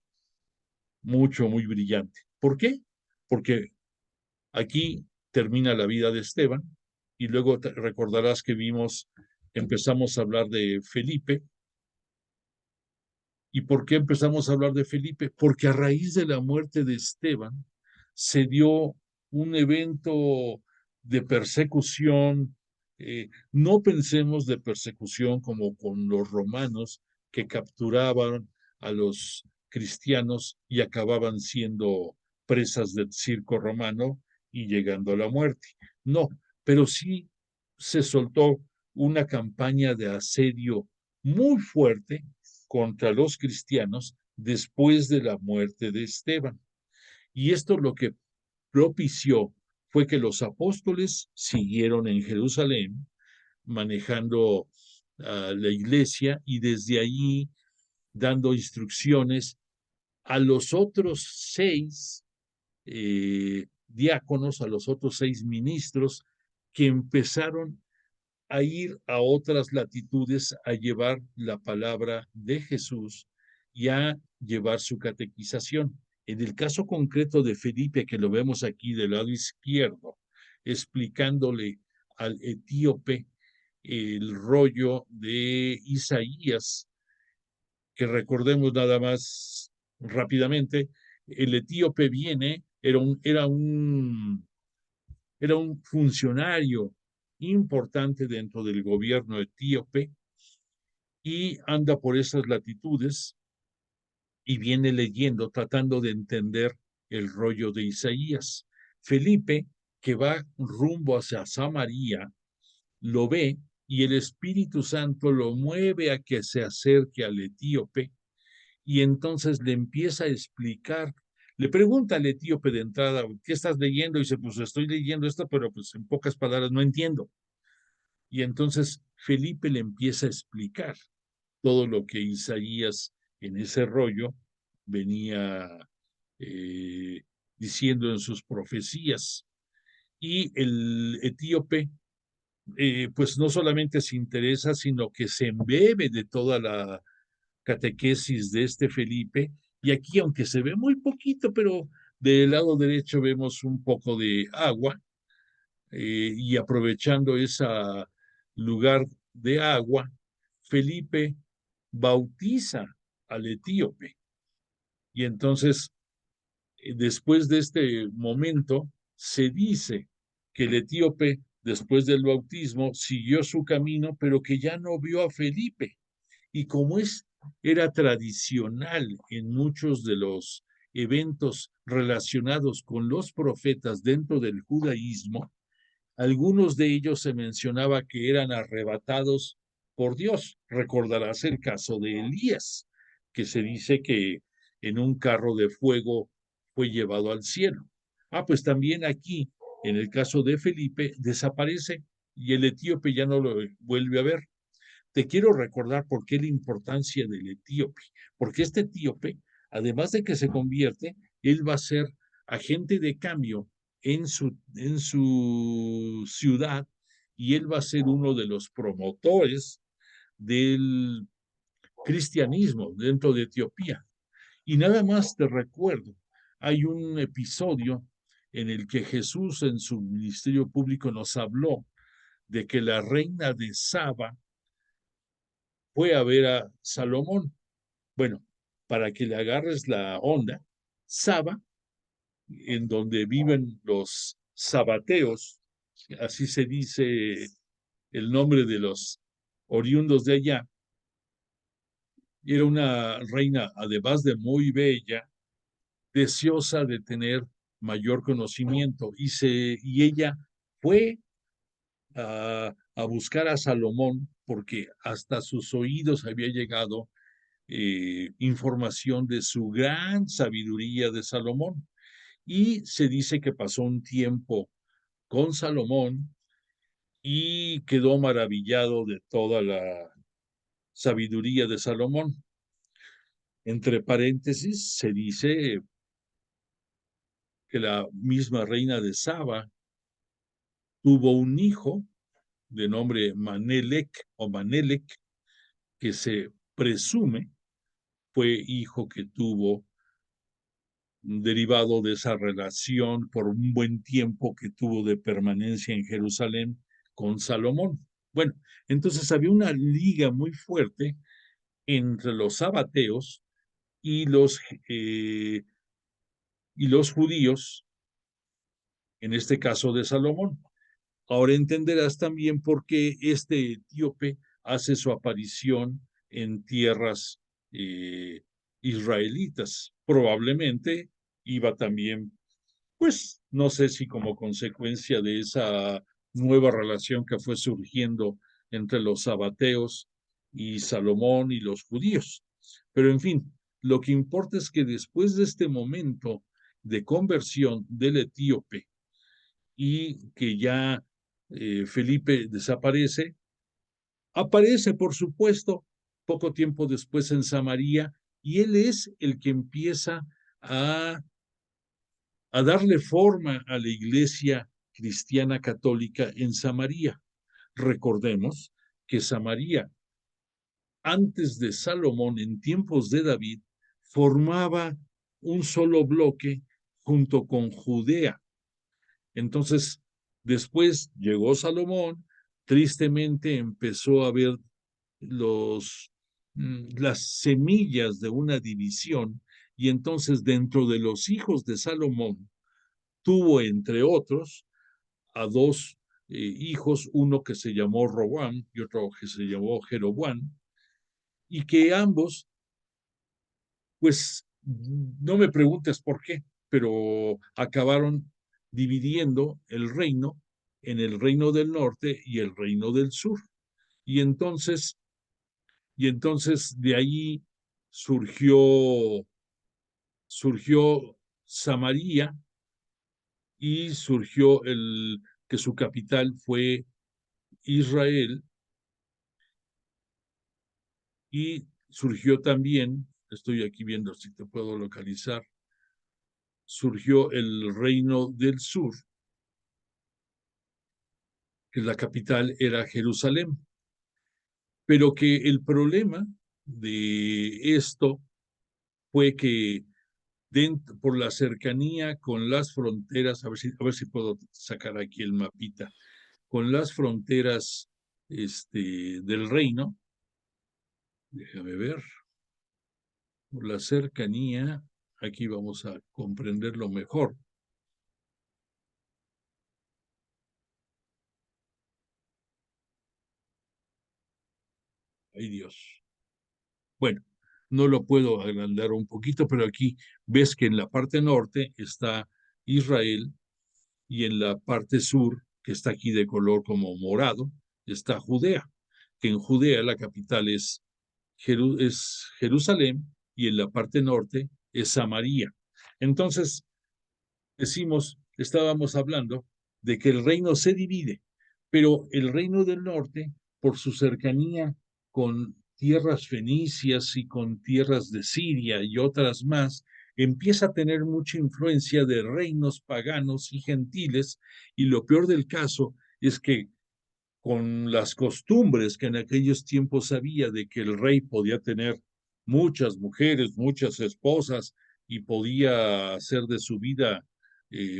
muy brillante. ¿Por qué? Porque aquí termina la vida de Esteban y luego recordarás que empezamos a hablar de Felipe. ¿Y por qué empezamos a hablar de Felipe? Porque a raíz de la muerte de Esteban se dio un evento de persecución. No pensemos de persecución como con los romanos que capturaban a los cristianos y acababan siendo presas del circo romano y llegando a la muerte. No, pero sí se soltó una campaña de asedio muy fuerte contra los cristianos después de la muerte de Esteban. Y esto lo que propició fue que los apóstoles siguieron en Jerusalén manejando la iglesia y desde allí dando instrucciones a los otros 6 diáconos, a los otros 6 ministros que empezaron a ir a otras latitudes a llevar la palabra de Jesús y a llevar su catequización. En el caso concreto de Felipe, que lo vemos aquí del lado izquierdo, explicándole al etíope el rollo de Isaías, que recordemos nada más rápidamente, el etíope viene, era un funcionario importante dentro del gobierno etíope y anda por esas latitudes y viene leyendo, tratando de entender el rollo de Isaías. Felipe, que va rumbo hacia Samaria, lo ve y el Espíritu Santo lo mueve a que se acerque al etíope y entonces le empieza a explicar. Le pregunta al etíope de entrada, ¿qué estás leyendo? Y dice, pues estoy leyendo esto, pero pues en pocas palabras no entiendo. Y entonces Felipe le empieza a explicar todo lo que Isaías en ese rollo venía eh, diciendo en sus profecías. Y el etíope, pues no solamente se interesa, sino que se embebe de toda la catequesis de este Felipe. Y aquí, aunque se ve muy poquito, pero del lado derecho vemos un poco de agua, y aprovechando ese lugar de agua, Felipe bautiza al etíope. Y entonces, después de este momento, se dice que el etíope, después del bautismo, siguió su camino, pero que ya no vio a Felipe. Y como era tradicional en muchos de los eventos relacionados con los profetas dentro del judaísmo, algunos de ellos se mencionaba que eran arrebatados por Dios. Recordarás el caso de Elías, que se dice que en un carro de fuego fue llevado al cielo. Pues también aquí, en el caso de Felipe, desaparece y el etíope ya no lo vuelve a ver. te quiero recordar por qué la importancia del etíope, porque este etíope, además de que se convierte, él va a ser agente de cambio en su ciudad, y él va a ser uno de los promotores del cristianismo dentro de Etiopía. Y nada más te recuerdo, hay un episodio en el que Jesús en su ministerio público nos habló de que la reina de Saba fue a ver a Salomón. Bueno, para que le agarres la onda, Saba, en donde viven los sabateos, así se dice el nombre de los oriundos de allá, era una reina, además de muy bella, deseosa de tener mayor conocimiento, y ella fue a buscar a Salomón porque hasta sus oídos había llegado información de su gran sabiduría de Salomón. Y se dice que pasó un tiempo con Salomón y quedó maravillado de toda la sabiduría de Salomón. Entre paréntesis, se dice que la misma reina de Saba tuvo un hijo de nombre Manelec, que se presume fue hijo que tuvo derivado de esa relación por un buen tiempo que tuvo de permanencia en Jerusalén con Salomón. Bueno, entonces había una liga muy fuerte entre los sabateos y eh, y los judíos, en este caso de Salomón. Ahora entenderás también por qué este etíope hace su aparición en tierras eh, israelitas. Probablemente iba también, pues, no sé si como consecuencia de esa nueva relación que fue surgiendo entre los sabateos y Salomón y los judíos. Pero en fin, lo que importa es que después de este momento de conversión del etíope y que ya Felipe desaparece, aparece, por supuesto, poco tiempo después en Samaria, y él es el que empieza a, a darle forma a la iglesia cristiana católica en Samaria. Recordemos que Samaria, antes de Salomón, en tiempos de David, formaba un solo bloque junto con Judea. Entonces, después llegó Salomón, tristemente empezó a ver las semillas de una división, y entonces dentro de los hijos de Salomón tuvo, entre otros, a dos hijos, uno que se llamó Roboam y otro que se llamó Jeroboam, y que ambos, pues no me preguntes por qué, pero acabaron dividiendo el reino en el reino del norte y el reino del sur. Y entonces, de ahí surgió Samaria, y surgió que su capital fue Israel, y surgió también, estoy aquí viendo si te puedo localizar, surgió el reino del sur, que la capital era Jerusalén. Pero que el problema de esto fue que por la cercanía con las fronteras, a ver si puedo sacar aquí el mapita, con las fronteras del reino, déjame ver, por la cercanía, aquí vamos a comprenderlo mejor. Ay, Dios. Bueno, no lo puedo agrandar un poquito, pero aquí ves que en la parte norte está Israel, y en la parte sur, que está aquí de color como morado, está Judea, que en Judea la capital es Jerusalén, y en la parte norte es Samaria. Entonces, estábamos hablando de que el reino se divide, pero el reino del norte, por su cercanía con tierras fenicias y con tierras de Siria y otras más, empieza a tener mucha influencia de reinos paganos y gentiles, y lo peor del caso es que con las costumbres que en aquellos tiempos había de que el rey podía tener muchas mujeres, muchas esposas y podía hacer de su vida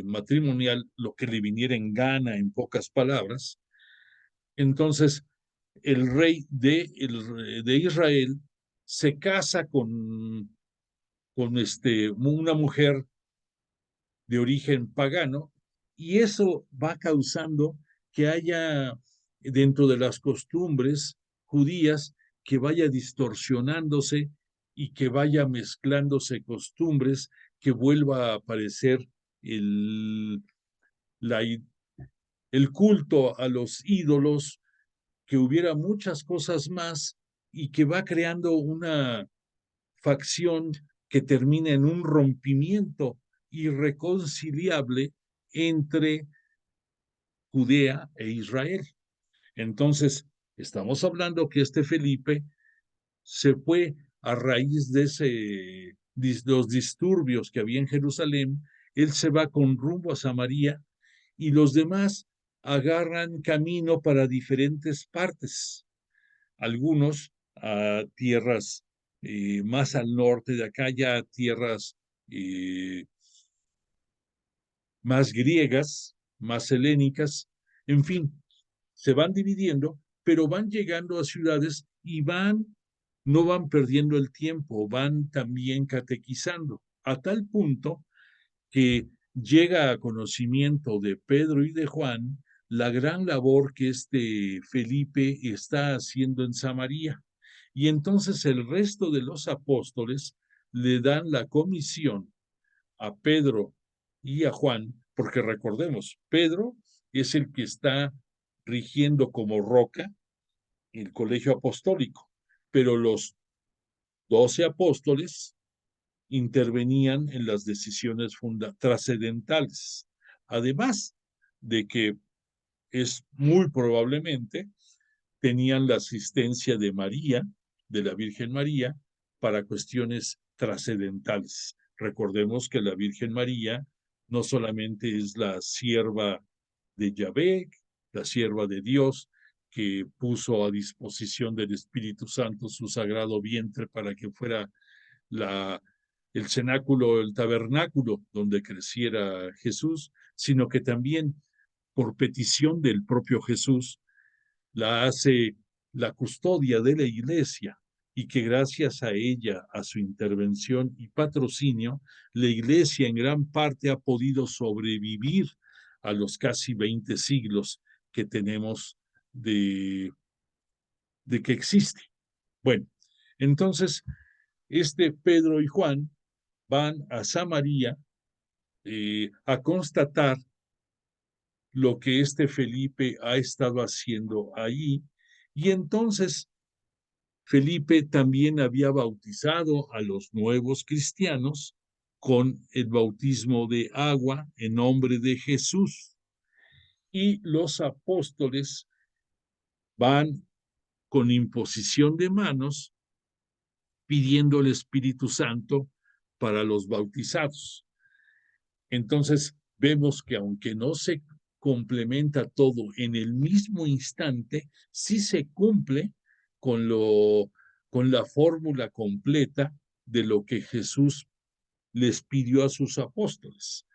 matrimonial lo que le viniera en gana, en pocas palabras. Entonces, el rey de Israel se casa con una mujer de origen pagano, y eso va causando que haya dentro de las costumbres judías que vaya distorsionándose y que vaya mezclándose costumbres, que vuelva a aparecer el, la, el culto a los ídolos, que hubiera muchas cosas más, y que va creando una facción que termina en un rompimiento irreconciliable entre Judea e Israel. Entonces, estamos hablando que este Felipe se fue a raíz de los disturbios que había en Jerusalén. Él se va con rumbo a Samaria, y los demás agarran camino para diferentes partes. Algunos a tierras más al norte de acá, ya tierras eh, más griegas, más helénicas, en fin, se van dividiendo, pero van llegando a ciudades y no van perdiendo el tiempo, van también catequizando, a tal punto que llega a conocimiento de Pedro y de Juan la gran labor que este Felipe está haciendo en Samaria. Y entonces el resto de los apóstoles le dan la comisión a Pedro y a Juan, porque recordemos, Pedro es el que está rigiendo como roca el colegio apostólico, pero los 12 apóstoles intervenían en las decisiones trascendentales. Además de que es muy probablemente tenían la asistencia de María, de la Virgen María, para cuestiones trascendentales. Recordemos que la Virgen María no solamente es la sierva de Yahvé, la sierva de Dios, que puso a disposición del Espíritu Santo su sagrado vientre para que fuera el cenáculo, el tabernáculo donde creciera Jesús, sino que también por petición del propio Jesús la hace la custodia de la iglesia, y que gracias a ella, a su intervención y patrocinio, la iglesia en gran parte ha podido sobrevivir a los casi 20 siglos que tenemos de que existe. Bueno, entonces, Pedro y Juan van a Samaria a constatar lo que este Felipe ha estado haciendo allí, y entonces Felipe también había bautizado a los nuevos cristianos con el bautismo de agua en nombre de Jesús, y los apóstoles van con imposición de manos pidiendo el Espíritu Santo para los bautizados. Entonces vemos que aunque no se complementa todo en el mismo instante, sí se cumple con la fórmula completa de lo que Jesús les pidió a sus apóstoles,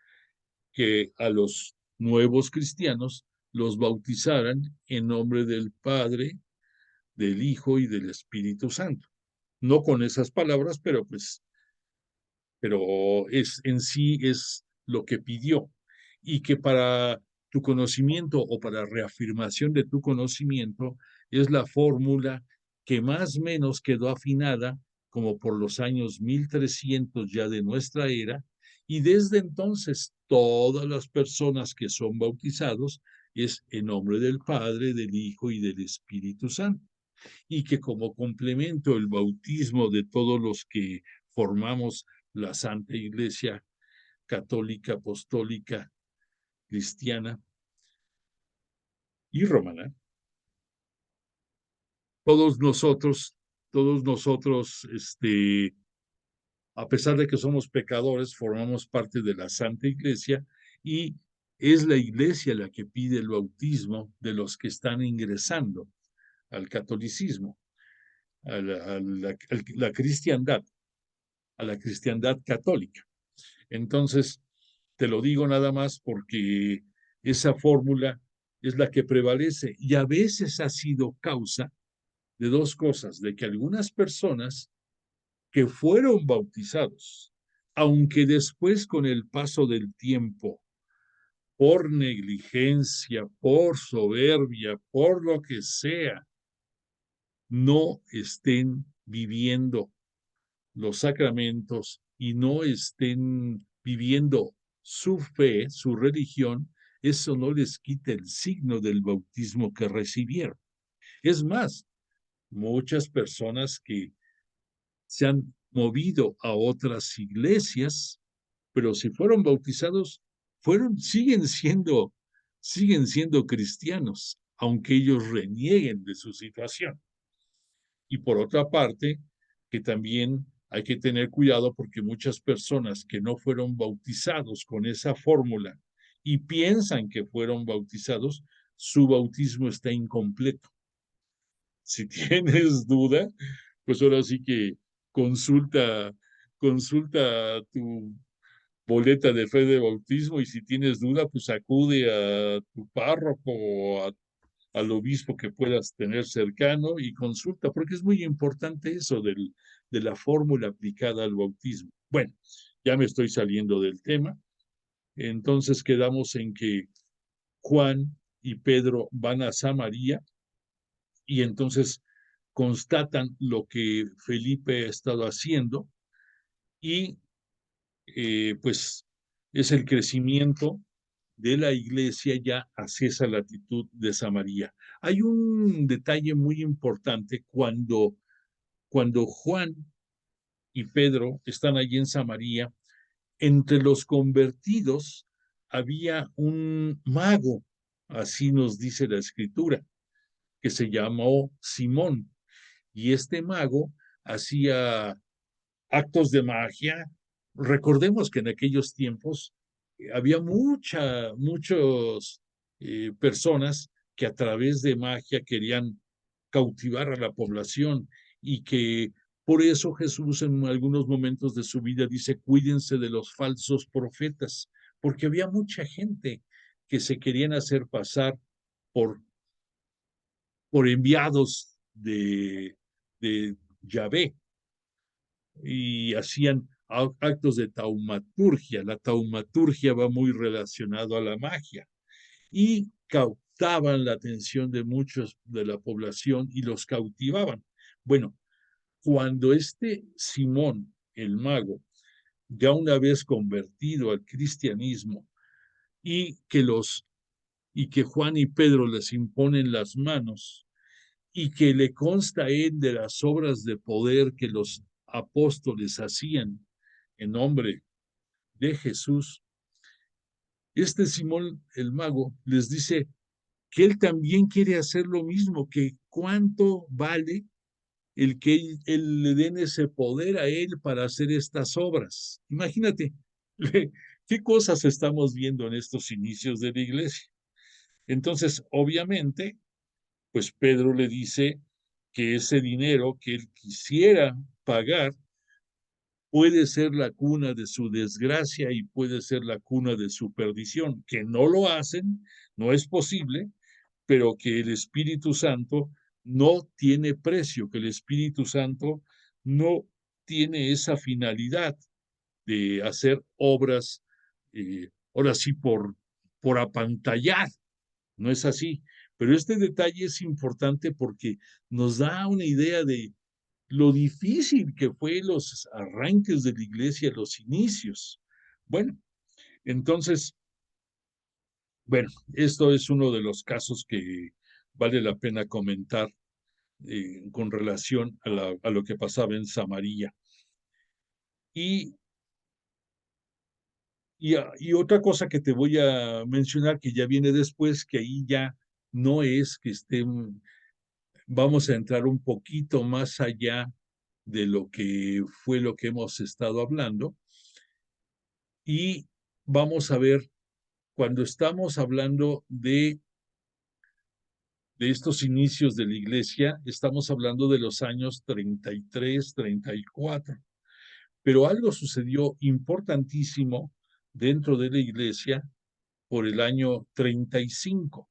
que a los nuevos cristianos los bautizaran en nombre del Padre, del Hijo y del Espíritu Santo. No con esas palabras, pero en sí es lo que pidió. Y que para tu conocimiento o para reafirmación de tu conocimiento es la fórmula que más o menos quedó afinada como por los años 1300 ya de nuestra era, y desde entonces todas las personas que son bautizados es en nombre del Padre, del Hijo y del Espíritu Santo, y que como complemento el bautismo de todos los que formamos la Santa Iglesia católica, apostólica, cristiana y romana, todos nosotros, todos nosotros, a pesar de que somos pecadores, formamos parte de la Santa Iglesia y es la Iglesia la que pide el bautismo de los que están ingresando al catolicismo, la cristiandad, a la cristiandad católica. Entonces, te lo digo nada más porque esa fórmula es la que prevalece y a veces ha sido causa de dos cosas, de que algunas personas que fueron bautizados, aunque después con el paso del tiempo, por negligencia, por soberbia, por lo que sea, no estén viviendo los sacramentos y no estén viviendo su fe, su religión, eso no les quita el signo del bautismo que recibieron. Es más, muchas personas que se han movido a otras iglesias, pero si fueron bautizados, siguen siendo cristianos, aunque ellos renieguen de su situación. Y por otra parte, que también hay que tener cuidado porque muchas personas que no fueron bautizados con esa fórmula y piensan que fueron bautizados, su bautismo está incompleto. Si tienes duda, pues ahora sí que consulta, consulta tu boleta de fe de bautismo y si tienes duda, pues acude a tu párroco o al obispo que puedas tener cercano y consulta, porque es muy importante eso de la fórmula aplicada al bautismo. Bueno, ya me estoy saliendo del tema. Entonces quedamos en que Juan y Pedro van a Samaria y entonces constatan lo que Felipe ha estado haciendo y pues es el crecimiento de la iglesia ya hacia esa latitud de Samaria. Hay un detalle muy importante cuando Juan y Pedro están allí en Samaria, entre los convertidos había un mago, así nos dice la escritura, que se llamó Simón, y este mago hacía actos de magia. Recordemos que en aquellos tiempos había muchas personas que a través de magia querían cautivar a la población y que por eso Jesús en algunos momentos de su vida dice, cuídense de los falsos profetas, porque había mucha gente que se querían hacer pasar por, por enviados de Yahvé y hacían actos de taumaturgia. La taumaturgia va muy relacionado a la magia y captaban la atención de muchos de la población y los cautivaban. Bueno, cuando este Simón, el mago, ya una vez convertido al cristianismo y que Juan y Pedro les imponen las manos y que le consta a él de las obras de poder que los apóstoles hacían en nombre de Jesús, este Simón el mago les dice que él también quiere hacer lo mismo, que cuánto vale el que él le den ese poder a él para hacer estas obras. Imagínate qué cosas estamos viendo en estos inicios de la iglesia. Entonces, obviamente, pues Pedro le dice que ese dinero que él quisiera pagar puede ser la cuna de su desgracia y puede ser la cuna de su perdición, que no lo hacen, no es posible, pero que el Espíritu Santo no tiene precio, que el Espíritu Santo no tiene esa finalidad de hacer obras, ahora sí, por apantallar, no es así. Pero este detalle es importante porque nos da una idea de lo difícil que fue los arranques de la iglesia, los inicios. Bueno, entonces, bueno, esto es uno de los casos que vale la pena comentar con relación a lo que pasaba en Samaria. Y, y otra cosa que te voy a mencionar que ya viene después, que ahí ya no es que estén vamos a entrar un poquito más allá de lo que fue lo que hemos estado hablando y vamos a ver, cuando estamos hablando de estos inicios de la iglesia, estamos hablando de los años 33, 34. Pero algo sucedió importantísimo dentro de la iglesia por el año 35.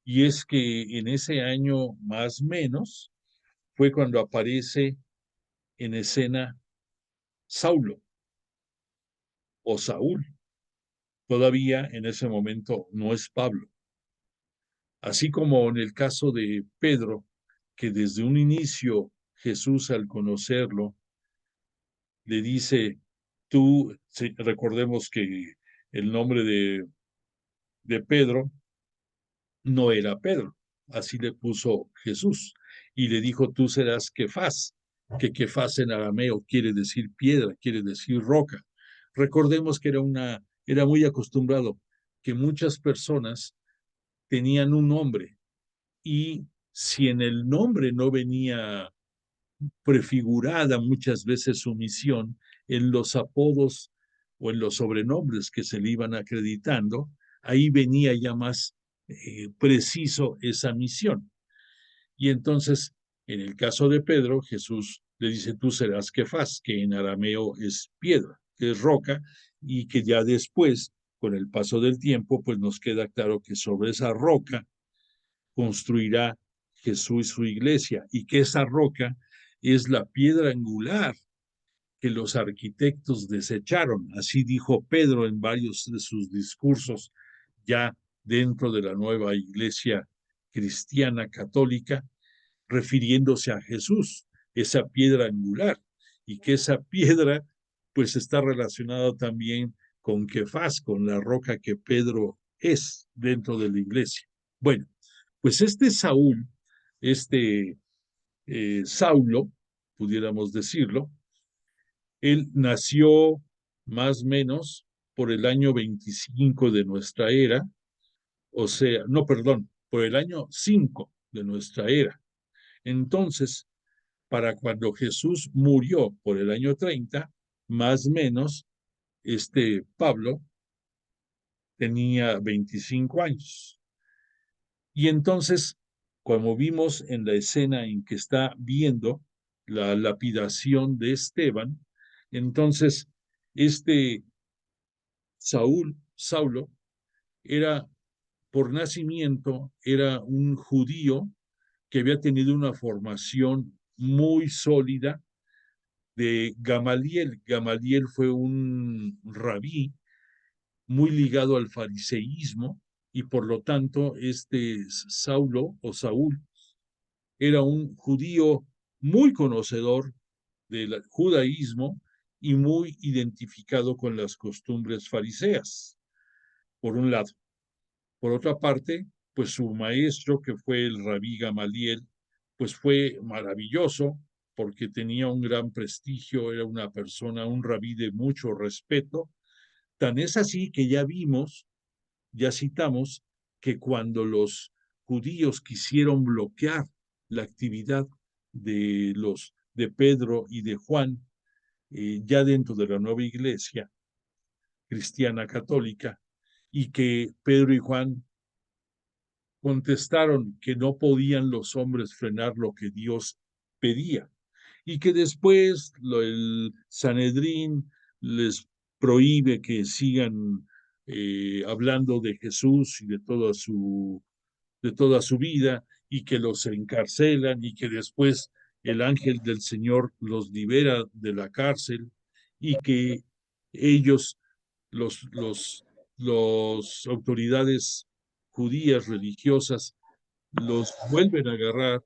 Y es que en ese año más o menos fue cuando aparece en escena Saulo o Saúl. Todavía en ese momento no es Pablo. Así como en el caso de Pedro, que desde un inicio Jesús al conocerlo le dice, tú, sí, recordemos que el nombre de Pedro no era Pedro, así le puso Jesús y le dijo, tú serás Kefas, que Kefas en arameo quiere decir piedra, quiere decir roca. Recordemos que era muy acostumbrado que muchas personas tenían un nombre y si en el nombre no venía prefigurada muchas veces su misión, en los apodos o en los sobrenombres que se le iban acreditando, ahí venía ya más preciso esa misión. Y entonces, en el caso de Pedro, Jesús le dice, tú serás Kefas, que en arameo es piedra, que es roca, y que ya después, con el paso del tiempo, pues nos queda claro que sobre esa roca construirá Jesús su iglesia y que esa roca es la piedra angular que los arquitectos desecharon. Así dijo Pedro en varios de sus discursos ya dentro de la nueva iglesia cristiana católica, refiriéndose a Jesús, esa piedra angular, y que esa piedra pues está relacionada también con Kefas, con la roca que Pedro es dentro de la iglesia. Bueno, pues este Saúl, este Saulo, pudiéramos decirlo, él nació más o menos por el año 25 de nuestra era, o sea, no, perdón, por el año 5 de nuestra era. Entonces, para cuando Jesús murió por el año 30, más o menos, este Pablo tenía 25 años. Y entonces, como vimos en la escena en que está viendo la lapidación de Esteban, entonces este Saulo, era por nacimiento, era un judío que había tenido una formación muy sólida de Gamaliel. Gamaliel fue un rabí muy ligado al fariseísmo y por lo tanto este Saulo o Saúl era un judío muy conocedor del judaísmo y muy identificado con las costumbres fariseas, por un lado. Por otra parte, pues su maestro, que fue el rabí Gamaliel, pues fue maravilloso porque tenía un gran prestigio, era una persona, un rabí de mucho respeto. Tan es así que ya vimos, ya citamos, que cuando los judíos quisieron bloquear la actividad de Pedro y de Juan, ya dentro de la nueva iglesia cristiana católica, y que Pedro y Juan contestaron que no podían los hombres frenar lo que Dios pedía y que después el Sanedrín les prohíbe que sigan hablando de Jesús y de toda su vida y que los encarcelan y que después el ángel del Señor los libera de la cárcel y que ellos, los autoridades judías religiosas, los vuelven a agarrar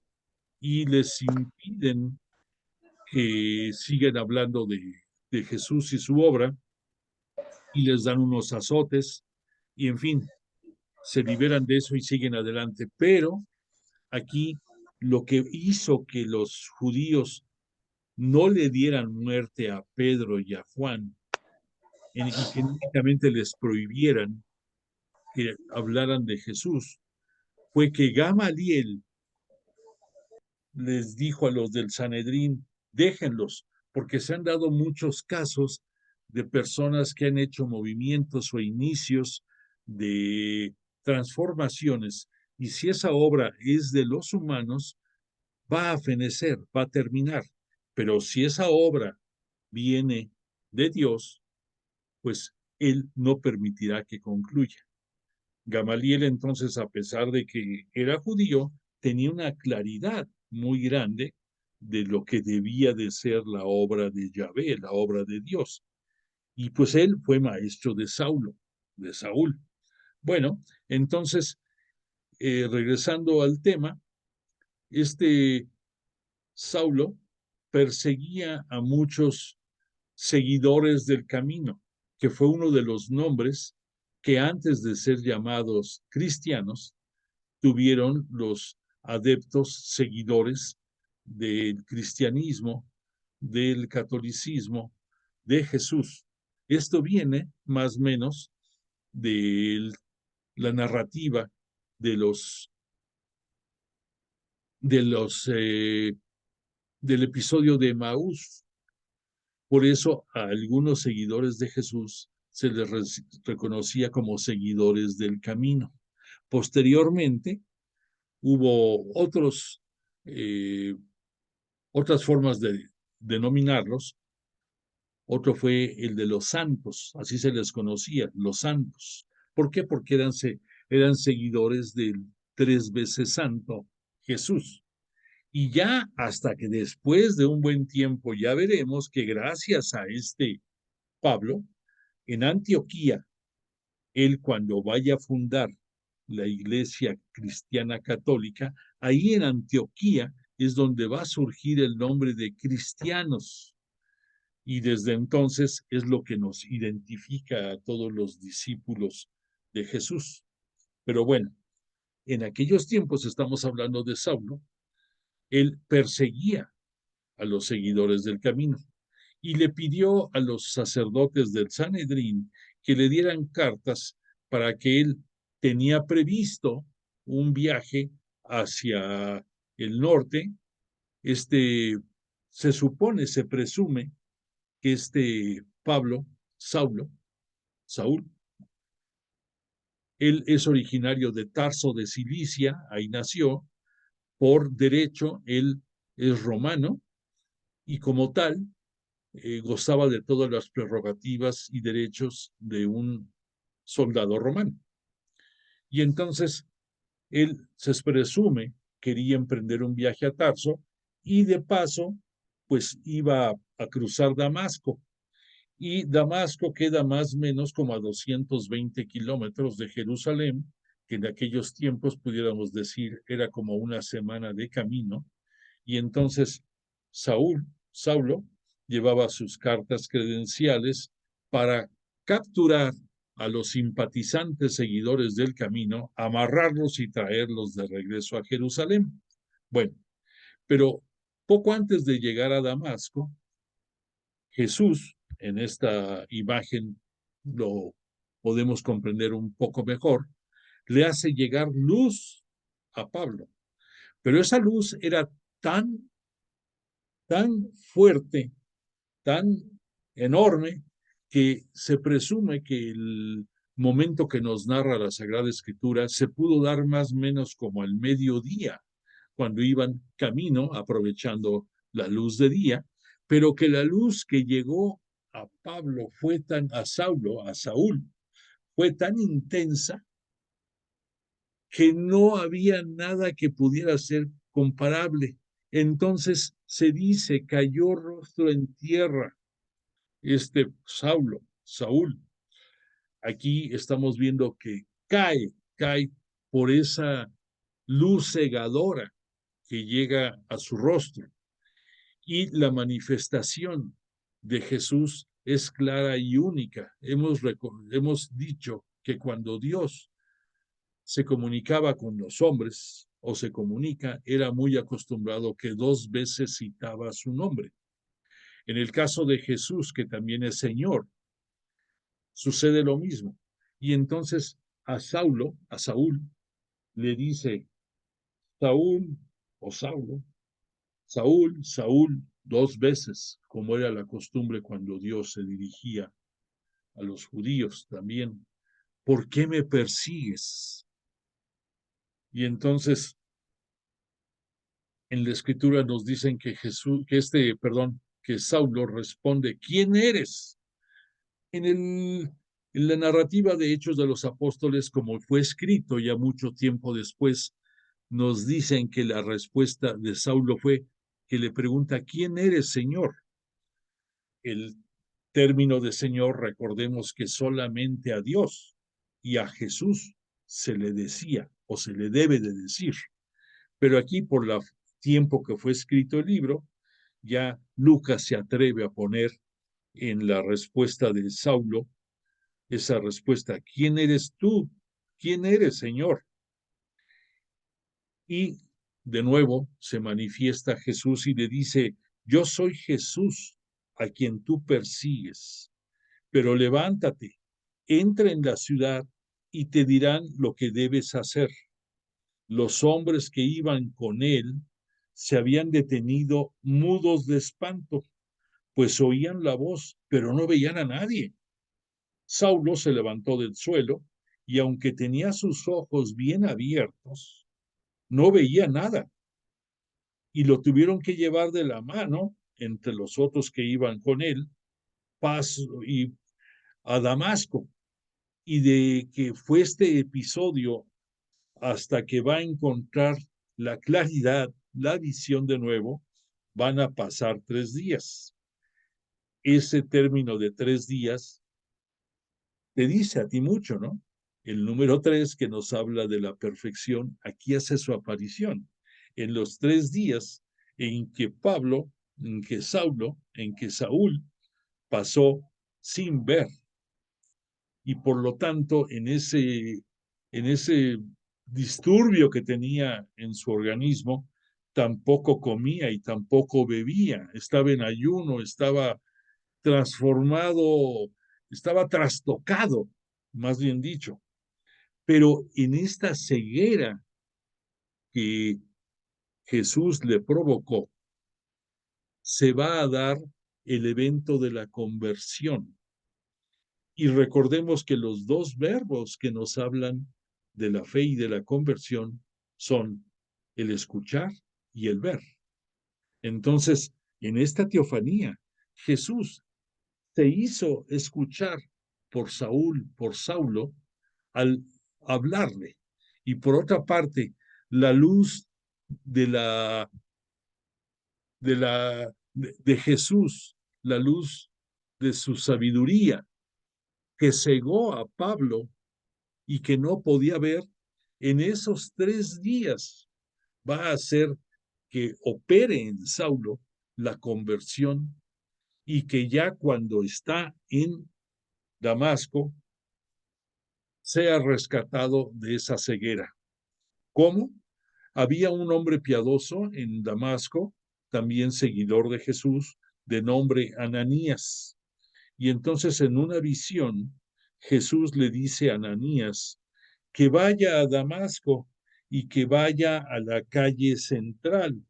y les impiden que sigan hablando de Jesús y su obra y les dan unos azotes y en fin, se liberan de eso y siguen adelante. Pero aquí lo que hizo que los judíos no le dieran muerte a Pedro y a Juan y que únicamente les prohibieran que hablaran de Jesús fue que Gamaliel les dijo a los del Sanedrín, déjenlos, porque se han dado muchos casos de personas que han hecho movimientos o inicios de transformaciones, y si esa obra es de los humanos, va a fenecer, va a terminar, pero si esa obra viene de Dios, pues Él no permitirá que concluya. Gamaliel entonces, a pesar de que era judío, tenía una claridad muy grande de lo que debía de ser la obra de Yahvé, la obra de Dios. Y pues él fue maestro de Saulo, de Saúl. Bueno, entonces, regresando al tema, este Saulo perseguía a muchos seguidores del camino, que fue uno de los nombres que antes de ser llamados cristianos, tuvieron los adeptos seguidores del cristianismo, del catolicismo, de Jesús. Esto viene más o menos de la narrativa de de los del episodio de Maús. Por eso a algunos seguidores de Jesús se les reconocía como seguidores del camino. Posteriormente hubo otras formas de denominarlos. Otro fue el de los santos, así se les conocía, los santos. ¿Por qué? Porque eran seguidores del 3 veces santo Jesús. Y ya hasta que después de un buen tiempo ya veremos que gracias a este Pablo, en Antioquía, él cuando vaya a fundar la iglesia cristiana católica, ahí en Antioquía es donde va a surgir el nombre de cristianos. Y desde entonces es lo que nos identifica a todos los discípulos de Jesús. Pero bueno, en aquellos tiempos estamos hablando de Saulo, él perseguía a los seguidores del camino y le pidió a los sacerdotes del Sanedrín que le dieran cartas para que él tenía previsto un viaje hacia el norte. Se supone, se presume que Pablo, Saúl, él es originario de Tarso de Cilicia, ahí nació, por derecho él es romano y como tal gozaba de todas las prerrogativas y derechos de un soldado romano. Y entonces él se presume quería emprender un viaje a Tarso y de paso pues iba a cruzar Damasco. Y Damasco queda más o menos como a 220 kilómetros de Jerusalén, que en aquellos tiempos pudiéramos decir era como una semana de camino. Y entonces Saulo, llevaba sus cartas credenciales para capturar a los simpatizantes seguidores del camino, amarrarlos y traerlos de regreso a Jerusalén. Bueno, pero poco antes de llegar a Damasco, Jesús, en esta imagen lo podemos comprender un poco mejor, le hace llegar luz a Pablo. Pero esa luz era tan fuerte, tan enorme, que se presume que el momento que nos narra la Sagrada Escritura se pudo dar más o menos como al mediodía, cuando iban camino, aprovechando la luz de día, pero que la luz que llegó a Pablo a Saúl, fue tan intensa que no había nada que pudiera ser comparable. Entonces se dice, cayó rostro en tierra Saúl. Aquí estamos viendo que cae por esa luz cegadora que llega a su rostro. Y la manifestación de Jesús es clara y única. Hemos dicho que cuando Dios se comunicaba con los hombres o se comunica, era muy acostumbrado que 2 veces citaba su nombre. En el caso de Jesús, que también es Señor, sucede lo mismo. Y entonces a Saúl, le dice, Saúl o Saulo, Saúl, Saúl, 2 veces, como era la costumbre cuando Dios se dirigía a los judíos también. ¿Por qué me persigues? Y entonces en la escritura nos dicen que que Saulo responde, ¿quién eres? En en la narrativa de Hechos de los Apóstoles, como fue escrito ya mucho tiempo después, nos dicen que la respuesta de Saulo fue que le pregunta, ¿quién eres, Señor? El término de Señor, recordemos que solamente a Dios y a Jesús se le decía o se le debe de decir. Pero aquí, por el tiempo que fue escrito el libro, ya Lucas se atreve a poner en la respuesta de Saulo esa respuesta, ¿quién eres tú? ¿Quién eres, Señor? Y de nuevo se manifiesta Jesús y le dice, yo soy Jesús a quien tú persigues, pero levántate, entra en la ciudad y te dirán lo que debes hacer. Los hombres que iban con él se habían detenido mudos de espanto, pues oían la voz, pero no veían a nadie. Saulo se levantó del suelo y aunque tenía sus ojos bien abiertos, no veía nada y lo tuvieron que llevar de la mano entre los otros que iban con él y a Damasco. Y de que fue este episodio hasta que va a encontrar la claridad, la visión de nuevo, van a pasar 3 días. Ese término de 3 días te dice a ti mucho, ¿no? El número 3 que nos habla de la perfección, aquí hace su aparición. En los 3 días en que en que Saúl pasó sin ver. Y por lo tanto, en ese disturbio que tenía en su organismo, tampoco comía y tampoco bebía. Estaba en ayuno, estaba transformado, estaba trastocado, más bien dicho. Pero en esta ceguera que Jesús le provocó, se va a dar el evento de la conversión. Y recordemos que los dos verbos que nos hablan de la fe y de la conversión son el escuchar y el ver. Entonces, en esta teofanía, Jesús se hizo escuchar por Saulo, al hablarle. Y por otra parte, la luz de de Jesús, la luz de su sabiduría, que cegó a Pablo y que no podía ver, en esos 3 días va a hacer que opere en Saulo la conversión y que ya cuando está en Damasco sea rescatado de esa ceguera. ¿Cómo? Había un hombre piadoso en Damasco, también seguidor de Jesús, de nombre Ananías. Y entonces en una visión, Jesús le dice a Ananías que vaya a Damasco y que vaya a la calle central,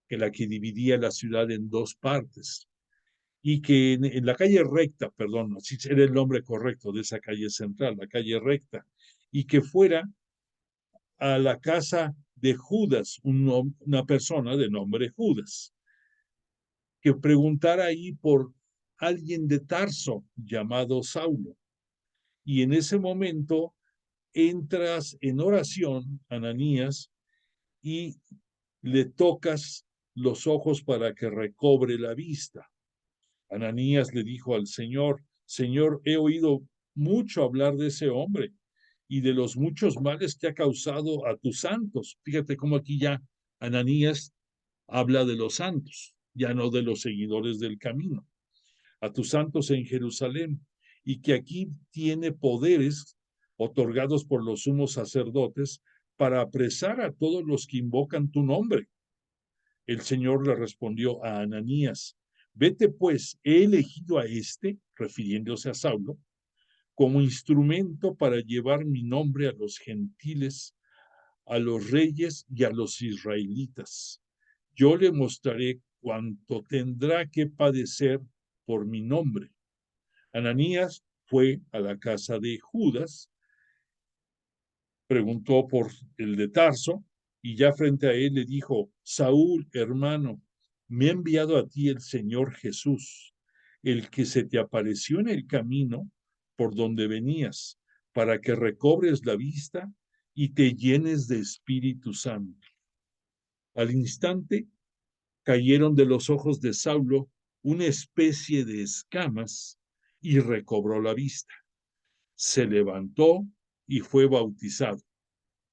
que la que dividía la ciudad en 2 partes, y que en la calle recta, perdón, si era el nombre correcto de esa calle central, la calle recta, y que fuera a la casa de Judas, una persona de nombre Judas, que preguntara ahí por alguien de Tarso llamado Saulo. Y en ese momento entras en oración, Ananías, y le tocas los ojos para que recobre la vista. Ananías le dijo al Señor, Señor, he oído mucho hablar de ese hombre y de los muchos males que ha causado a tus santos. Fíjate cómo aquí ya Ananías habla de los santos, ya no de los seguidores del camino, a tus santos en Jerusalén, y que aquí tiene poderes otorgados por los sumos sacerdotes para apresar a todos los que invocan tu nombre. El Señor le respondió a Ananías, vete pues, he elegido a este, refiriéndose a Saulo, como instrumento para llevar mi nombre a los gentiles, a los reyes y a los israelitas. yo le mostraré cuánto tendrá que padecer por mi nombre. Ananías fue a la casa de Judas, preguntó por el de Tarso, y ya frente a él le dijo: Saúl, hermano, me ha enviado a ti el Señor Jesús, el que se te apareció en el camino por donde venías, para que recobres la vista y te llenes de Espíritu Santo. Al instante cayeron de los ojos de Saulo una especie de escamas y recobró la vista. Se levantó y fue bautizado,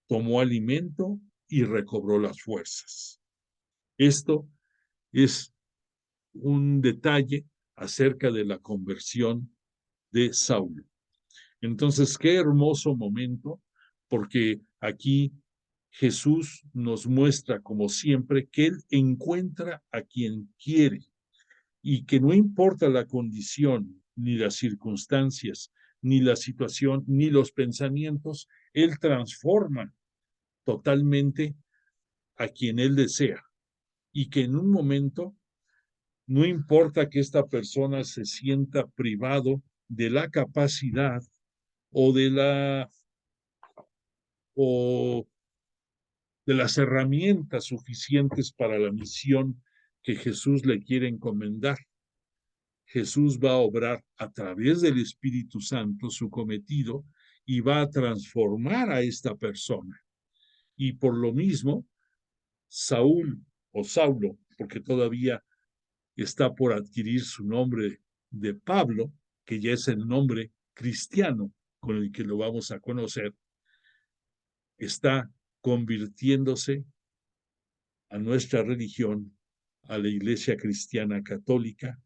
tomó alimento y recobró las fuerzas. Esto es un detalle acerca de la conversión de Saulo. Entonces, qué hermoso momento, porque aquí Jesús nos muestra, como siempre, que Él encuentra a quien quiere y que no importa la condición, ni las circunstancias, ni la situación, ni los pensamientos, Él transforma totalmente a quien Él desea y que en un momento, no importa que esta persona se sienta privado de la capacidad o o de las herramientas suficientes para la misión que Jesús le quiere encomendar. Jesús va a obrar a través del Espíritu Santo su cometido y va a transformar a esta persona. Y por lo mismo, Saúl o Saulo, porque todavía está por adquirir su nombre de Pablo, que ya es el nombre cristiano con el que lo vamos a conocer, está convirtiéndose a nuestra religión, a la Iglesia Cristiana Católica,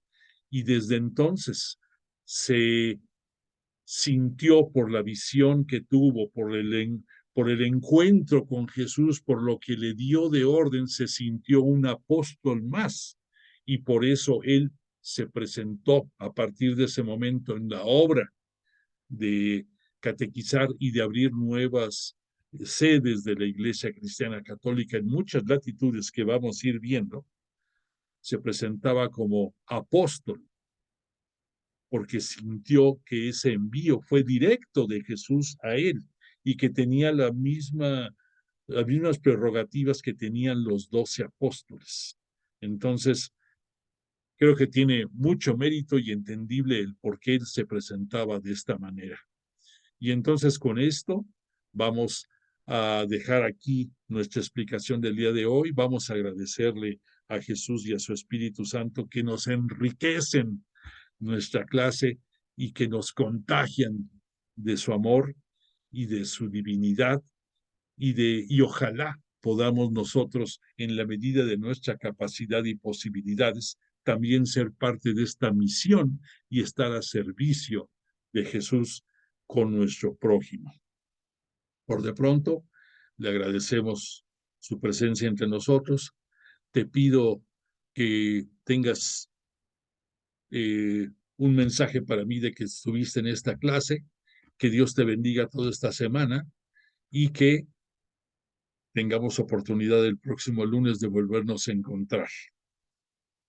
y desde entonces se sintió por la visión que tuvo, por el encuentro con Jesús, por lo que le dio de orden, se sintió un apóstol más. Y por eso él se presentó a partir de ese momento en la obra de catequizar y de abrir nuevas sedes de la Iglesia Cristiana Católica en muchas latitudes que vamos a ir viendo. Se presentaba como apóstol porque sintió que ese envío fue directo de Jesús a él y que tenía las mismas prerrogativas que tenían los 12 apóstoles. Entonces, creo que tiene mucho mérito y entendible el por qué él se presentaba de esta manera. Y entonces con esto vamos a dejar aquí nuestra explicación del día de hoy. Vamos a agradecerle a Jesús y a su Espíritu Santo que nos enriquecen nuestra clase y que nos contagian de su amor y de su divinidad y ojalá podamos nosotros, en la medida de nuestra capacidad y posibilidades, también ser parte de esta misión y estar a servicio de Jesús con nuestro prójimo. Por de pronto, le agradecemos su presencia entre nosotros. Te pido que tengas un mensaje para mí de que estuviste en esta clase, que Dios te bendiga toda esta semana y que tengamos oportunidad el próximo lunes de volvernos a encontrar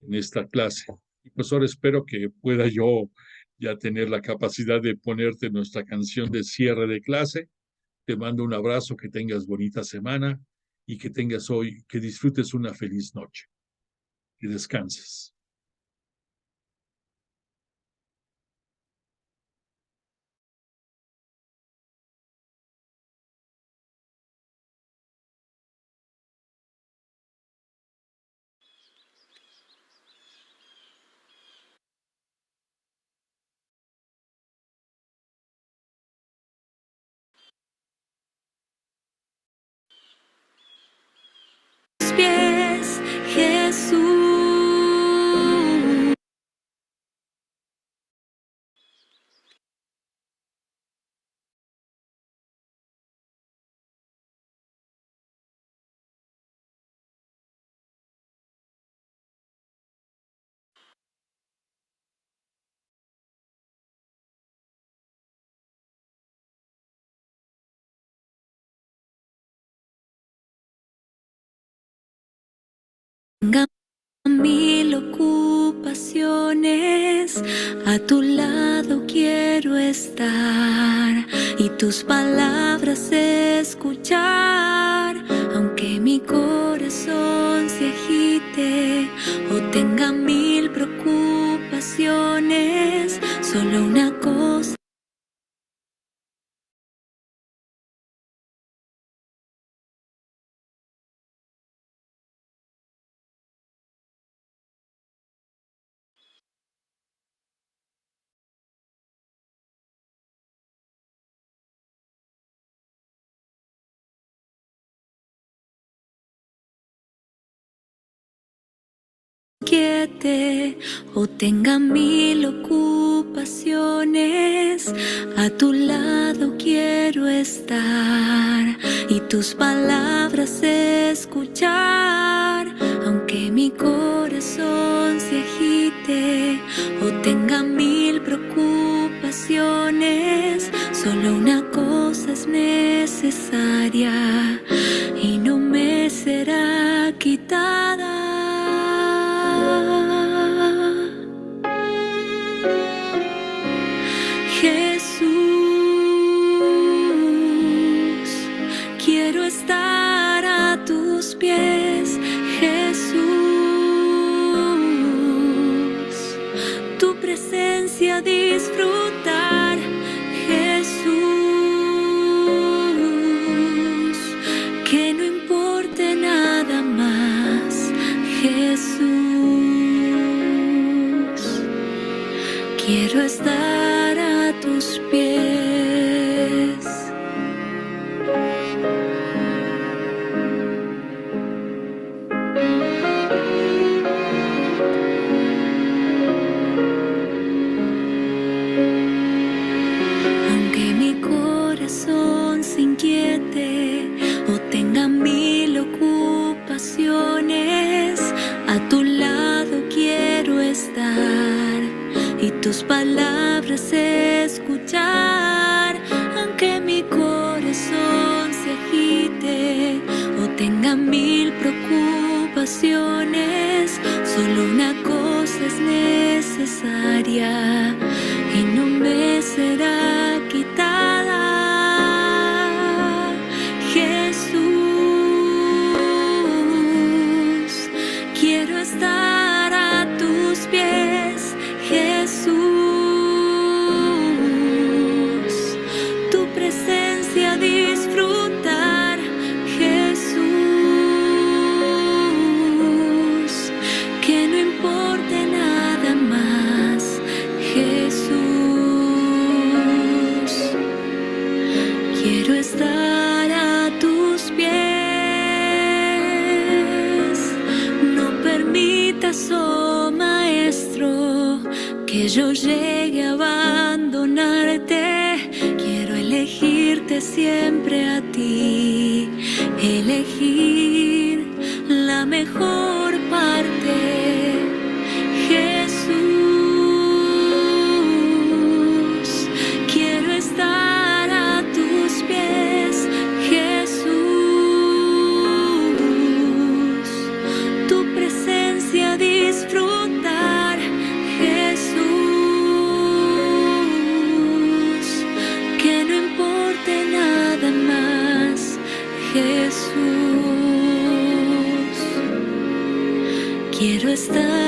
en esta clase. Y pues ahora espero que pueda yo ya tener la capacidad de ponerte nuestra canción de cierre de clase. Te mando un abrazo, que tengas bonita semana y que tengas hoy, que disfrutes una feliz noche. Que descanses. Pies, Jesús. Tenga mil ocupaciones, a tu lado quiero estar y tus palabras escuchar, aunque mi corazón se agite o tenga mil preocupaciones, solo una cosa. Quiete o tenga mil ocupaciones, a tu lado quiero estar y tus palabras escuchar, aunque mi corazón se agite o tenga mil preocupaciones, solo una cosa es necesaria y no me será quitada. Jesús, quiero estar a tus pies. Jesús, tu presencia disfrutar. Jesús, que no importe nada más. Jesús, quiero estar a tus pies. Aunque mi corazón se inquiete o tenga mil ocupaciones, a tu lado quiero estar y tus palabras escuchar, aunque mi corazón se agite o tenga mil preocupaciones, solo una cosa es necesaria y no me será quitada. Jesús, quiero estar a tus pies. Jesús, tu presencia disfrutar. Jesús, que no importe nada más. Jesús, quiero estar a tus pies. No permitas, oh Maestro, que yo llegue a abandonarte. Quiero elegirte siempre a ti, elegir la mejor parte. Jesús, quiero estar a tus pies. Jesús, tu presencia disfrutar. Jesús, que no importe nada más. Jesús, quiero estar